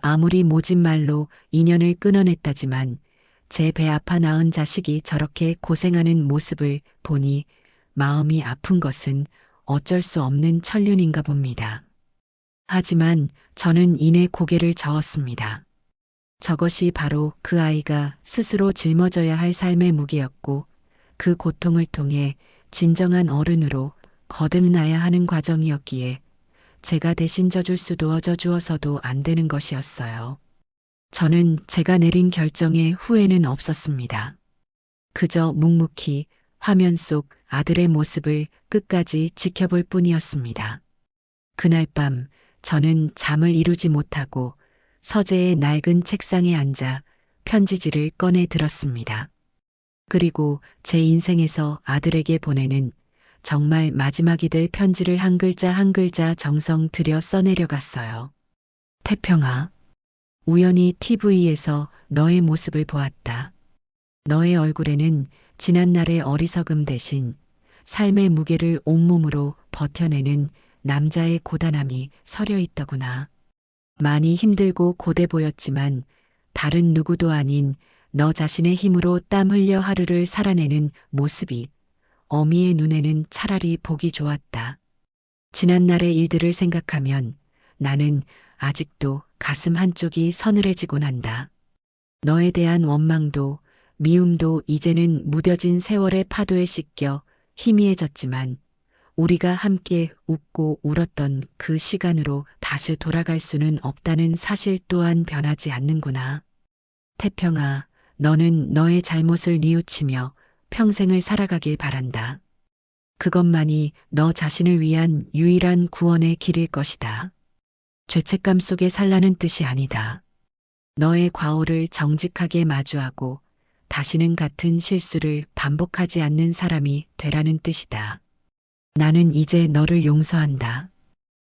아무리 모진 말로 인연을 끊어냈다지만 제 배 아파 낳은 자식이 저렇게 고생하는 모습을 보니 마음이 아픈 것은 어쩔 수 없는 천륜인가 봅니다. 하지만 저는 이내 고개를 저었습니다. 저것이 바로 그 아이가 스스로 짊어져야 할 삶의 무게였고 그 고통을 통해 진정한 어른으로 거듭나야 하는 과정이었기에 제가 대신 져줄 수도 져주어서도 안 되는 것이었어요. 저는 제가 내린 결정에 후회는 없었습니다. 그저 묵묵히 화면 속 아들의 모습을 끝까지 지켜볼 뿐이었습니다. 그날 밤 저는 잠을 이루지 못하고 서재의 낡은 책상에 앉아 편지지를 꺼내 들었습니다. 그리고 제 인생에서 아들에게 보내는 정말 마지막이 될 편지를 한 글자 한 글자 정성 들여 써내려갔어요. 태평아, 우연히 TV에서 너의 모습을 보았다. 너의 얼굴에는 지난날의 어리석음 대신 삶의 무게를 온몸으로 버텨내는 남자의 고단함이 서려 있더구나. 많이 힘들고 고돼 보였지만 다른 누구도 아닌 너 자신의 힘으로 땀 흘려 하루를 살아내는 모습이 어미의 눈에는 차라리 보기 좋았다. 지난날의 일들을 생각하면 나는 아직도 가슴 한쪽이 서늘해지곤 한다. 너에 대한 원망도 미움도 이제는 무뎌진 세월의 파도에 씻겨 희미해졌지만 우리가 함께 웃고 울었던 그 시간으로 다시 돌아갈 수는 없다는 사실 또한 변하지 않는구나. 태평아, 너는 너의 잘못을 뉘우치며 평생을 살아가길 바란다. 그것만이 너 자신을 위한 유일한 구원의 길일 것이다. 죄책감 속에 살라는 뜻이 아니다. 너의 과오를 정직하게 마주하고 다시는 같은 실수를 반복하지 않는 사람이 되라는 뜻이다. 나는 이제 너를 용서한다.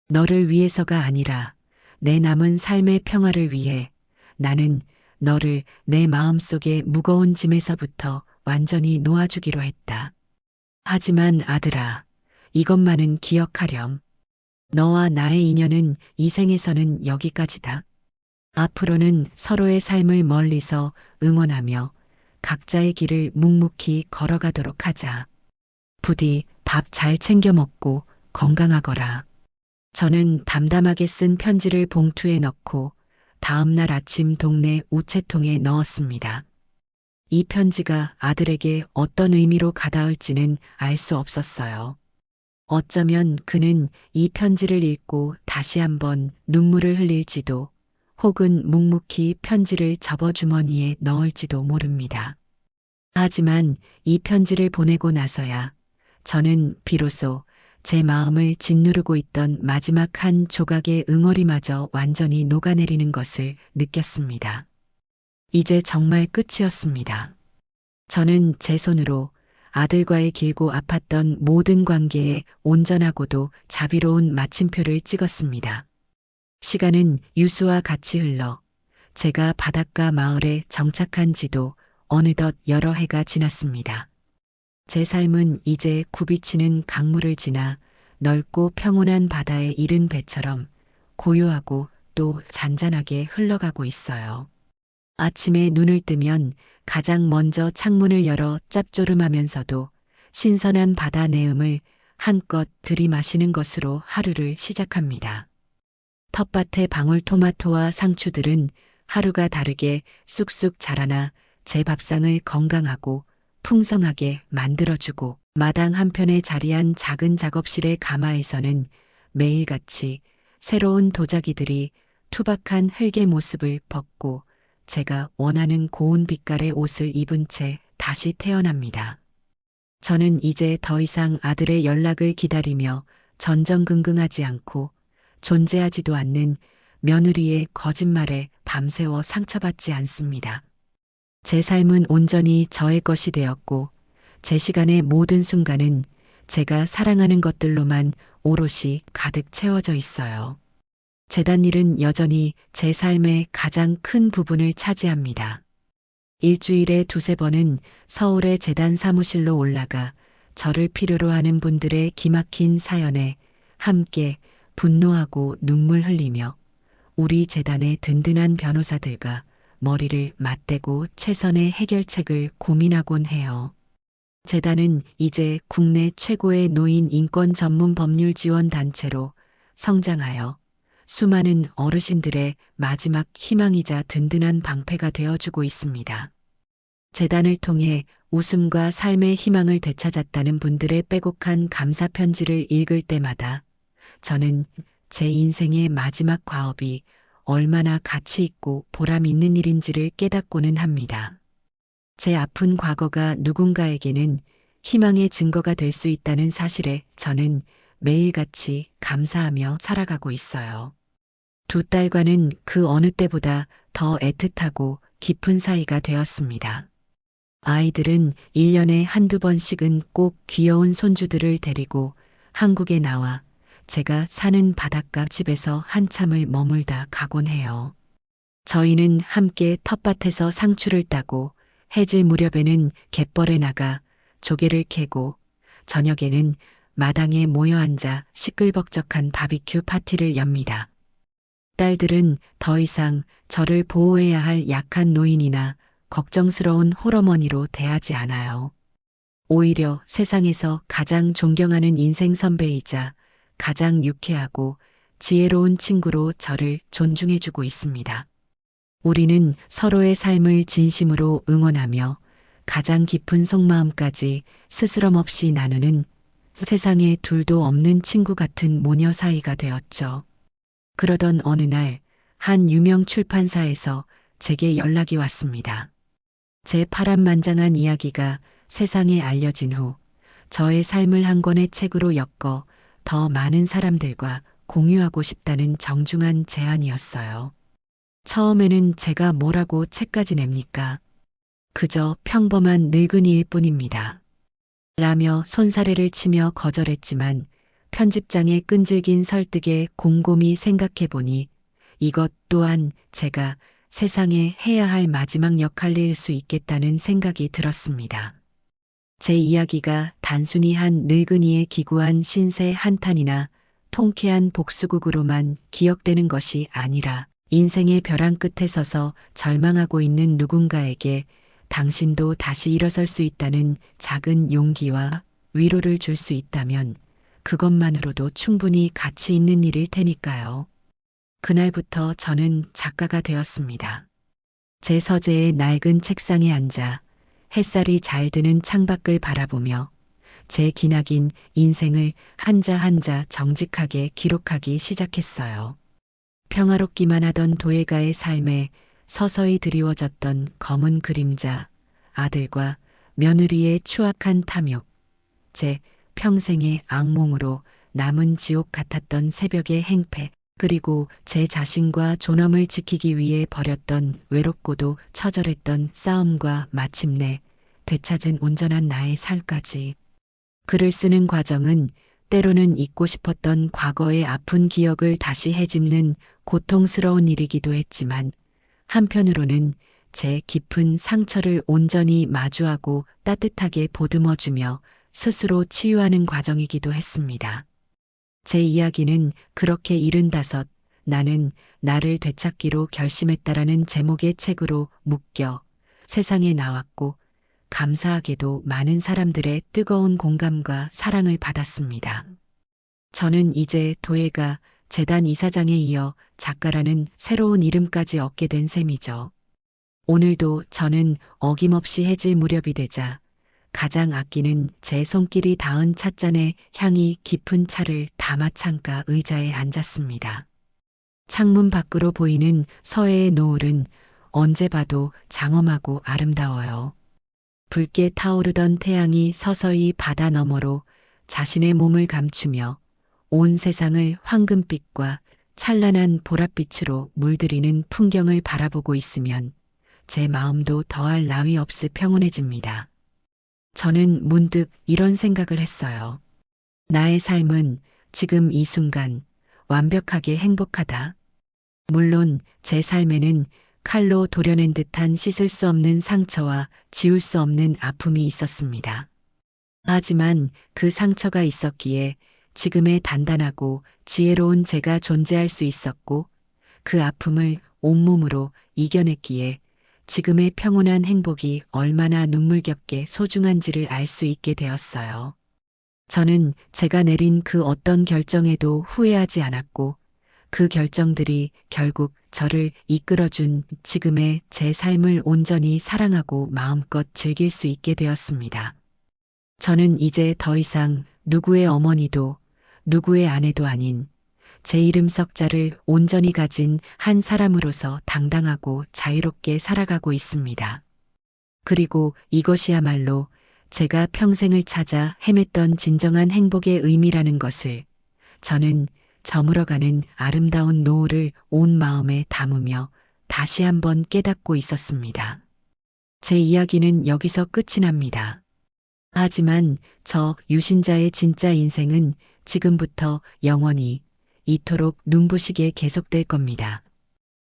너를 위해서가 아니라 내 남은 삶의 평화를 위해 나는 너를 내 마음속의 무거운 짐에서부터 완전히 놓아주기로 했다. 하지만 아들아, 이것만은 기억하렴. 너와 나의 인연은 이 생에서는 여기까지다. 앞으로는 서로의 삶을 멀리서 응원하며 각자의 길을 묵묵히 걸어가도록 하자. 부디 밥 잘 챙겨 먹고 건강하거라. 저는 담담하게 쓴 편지를 봉투에 넣고 다음 날 아침 동네 우체통에 넣었습니다. 이 편지가 아들에게 어떤 의미로 가닿을지는 알 수 없었어요. 어쩌면 그는 이 편지를 읽고 다시 한번 눈물을 흘릴지도 혹은 묵묵히 편지를 접어 주머니에 넣을지도 모릅니다. 하지만 이 편지를 보내고 나서야 저는 비로소 제 마음을 짓누르고 있던 마지막 한 조각의 응어리마저 완전히 녹아내리는 것을 느꼈습니다. 이제 정말 끝이었습니다. 저는 제 손으로 아들과의 길고 아팠던 모든 관계에 온전하고도 자비로운 마침표를 찍었습니다. 시간은 유수와 같이 흘러 제가 바닷가 마을에 정착한 지도 어느덧 여러 해가 지났습니다. 제 삶은 이제 굽이치는 강물을 지나 넓고 평온한 바다에 이른 배처럼 고요하고 또 잔잔하게 흘러가고 있어요. 아침에 눈을 뜨면 가장 먼저 창문을 열어 짭조름하면서도 신선한 바다 내음을 한껏 들이마시는 것으로 하루를 시작합니다. 텃밭의 방울토마토와 상추들은 하루가 다르게 쑥쑥 자라나 제 밥상을 건강하고 풍성하게 만들어주고 마당 한편에 자리한 작은 작업실의 가마에서는 매일같이 새로운 도자기들이 투박한 흙의 모습을 벗고 제가 원하는 고운 빛깔의 옷을 입은 채 다시 태어납니다. 저는 이제 더 이상 아들의 연락을 기다리며 전전긍긍하지 않고 존재하지도 않는 며느리의 거짓말에 밤새워 상처받지 않습니다. 제 삶은 온전히 저의 것이 되었고 제 시간의 모든 순간은 제가 사랑하는 것들로만 오롯이 가득 채워져 있어요. 재단일은 여전히 제 삶의 가장 큰 부분을 차지합니다. 일주일에 두세 번은 서울의 재단 사무실로 올라가 저를 필요로 하는 분들의 기막힌 사연에 함께 분노하고 눈물 흘리며 우리 재단의 든든한 변호사들과 머리를 맞대고 최선의 해결책을 고민하곤 해요. 재단은 이제 국내 최고의 노인 인권 전문 법률 지원 단체로 성장하여 수많은 어르신들의 마지막 희망이자 든든한 방패가 되어주고 있습니다. 재단을 통해 웃음과 삶의 희망을 되찾았다는 분들의 빼곡한 감사 편지를 읽을 때마다 저는 제 인생의 마지막 과업이 얼마나 가치 있고 보람 있는 일인지를 깨닫고는 합니다. 제 아픈 과거가 누군가에게는 희망의 증거가 될 수 있다는 사실에 저는 매일같이 감사하며 살아가고 있어요. 두 딸과는 그 어느 때보다 더 애틋하고 깊은 사이가 되었습니다. 아이들은 1년에 한두 번씩은 꼭 귀여운 손주들을 데리고 한국에 나와 제가 사는 바닷가 집에서 한참을 머물다 가곤 해요. 저희는 함께 텃밭에서 상추를 따고 해질 무렵에는 갯벌에 나가 조개를 캐고 저녁에는 마당에 모여 앉아 시끌벅적한 바비큐 파티를 엽니다. 딸들은 더 이상 저를 보호해야 할 약한 노인이나 걱정스러운 홀어머니로 대하지 않아요. 오히려 세상에서 가장 존경하는 인생 선배이자 가장 유쾌하고 지혜로운 친구로 저를 존중해주고 있습니다. 우리는 서로의 삶을 진심으로 응원하며 가장 깊은 속마음까지 스스럼 없이 나누는 세상에 둘도 없는 친구 같은 모녀 사이가 되었죠. 그러던 어느 날 한 유명 출판사에서 제게 연락이 왔습니다. 제 파란만장한 이야기가 세상에 알려진 후 저의 삶을 한 권의 책으로 엮어 더 많은 사람들과 공유하고 싶다는 정중한 제안이었어요. 처음에는 제가 뭐라고 책까지 냅니까? 그저 평범한 늙은이일 뿐입니다. 라며 손사래를 치며 거절했지만 편집장의 끈질긴 설득에 곰곰이 생각해보니 이것 또한 제가 세상에 해야 할 마지막 역할일 수 있겠다는 생각이 들었습니다. 제 이야기가 단순히 한 늙은이의 기구한 신세 한탄이나 통쾌한 복수극으로만 기억되는 것이 아니라 인생의 벼랑 끝에 서서 절망하고 있는 누군가에게 당신도 다시 일어설 수 있다는 작은 용기와 위로를 줄 수 있다면 그것만으로도 충분히 가치 있는 일일 테니까요. 그날부터 저는 작가가 되었습니다. 제 서재의 낡은 책상에 앉아 햇살이 잘 드는 창밖을 바라보며 제 기나긴 인생을 한자 한자 정직하게 기록하기 시작했어요. 평화롭기만 하던 도예가의 삶에 서서히 드리워졌던 검은 그림자, 아들과 며느리의 추악한 탐욕, 제 평생의 악몽으로 남은 지옥 같았던 새벽의 행패, 그리고 제 자신과 존엄을 지키기 위해 벌였던 외롭고도 처절했던 싸움과 마침내 되찾은 온전한 나의 삶까지. 글을 쓰는 과정은 때로는 잊고 싶었던 과거의 아픈 기억을 다시 헤집는 고통스러운 일이기도 했지만 한편으로는 제 깊은 상처를 온전히 마주하고 따뜻하게 보듬어주며 스스로 치유하는 과정이기도 했습니다. 제 이야기는 그렇게 75, 나는 나를 되찾기로 결심했다라는 제목의 책으로 묶여 세상에 나왔고 감사하게도 많은 사람들의 뜨거운 공감과 사랑을 받았습니다. 저는 이제 도예가 재단 이사장에 이어 작가라는 새로운 이름까지 얻게 된 셈이죠. 오늘도 저는 어김없이 해질 무렵이 되자 가장 아끼는 제 손길이 닿은 찻잔에 향이 깊은 차를 담아 창가 의자에 앉았습니다. 창문 밖으로 보이는 서해의 노을은 언제 봐도 장엄하고 아름다워요. 붉게 타오르던 태양이 서서히 바다 너머로 자신의 몸을 감추며 온 세상을 황금빛과 찬란한 보랏빛으로 물들이는 풍경을 바라보고 있으면 제 마음도 더할 나위 없이 평온해집니다. 저는 문득 이런 생각을 했어요. 나의 삶은 지금 이 순간 완벽하게 행복하다. 물론 제 삶에는 칼로 도려낸 듯한 씻을 수 없는 상처와 지울 수 없는 아픔이 있었습니다. 하지만 그 상처가 있었기에 지금의 단단하고 지혜로운 제가 존재할 수 있었고 그 아픔을 온몸으로 이겨냈기에 지금의 평온한 행복이 얼마나 눈물겹게 소중한지를 알 수 있게 되었어요. 저는 제가 내린 그 어떤 결정에도 후회하지 않았고 그 결정들이 결국 저를 이끌어준 지금의 제 삶을 온전히 사랑하고 마음껏 즐길 수 있게 되었습니다. 저는 이제 더 이상 누구의 어머니도 누구의 아내도 아닌 제 이름 석자를 온전히 가진 한 사람으로서 당당하고 자유롭게 살아가고 있습니다. 그리고 이것이야말로 제가 평생을 찾아 헤맸던 진정한 행복의 의미라는 것을 저는 저물어가는 아름다운 노을을 온 마음에 담으며 다시 한번 깨닫고 있었습니다. 제 이야기는 여기서 끝이 납니다. 하지만 저 유신자의 진짜 인생은 지금부터 영원히 이토록 눈부시게 계속될 겁니다.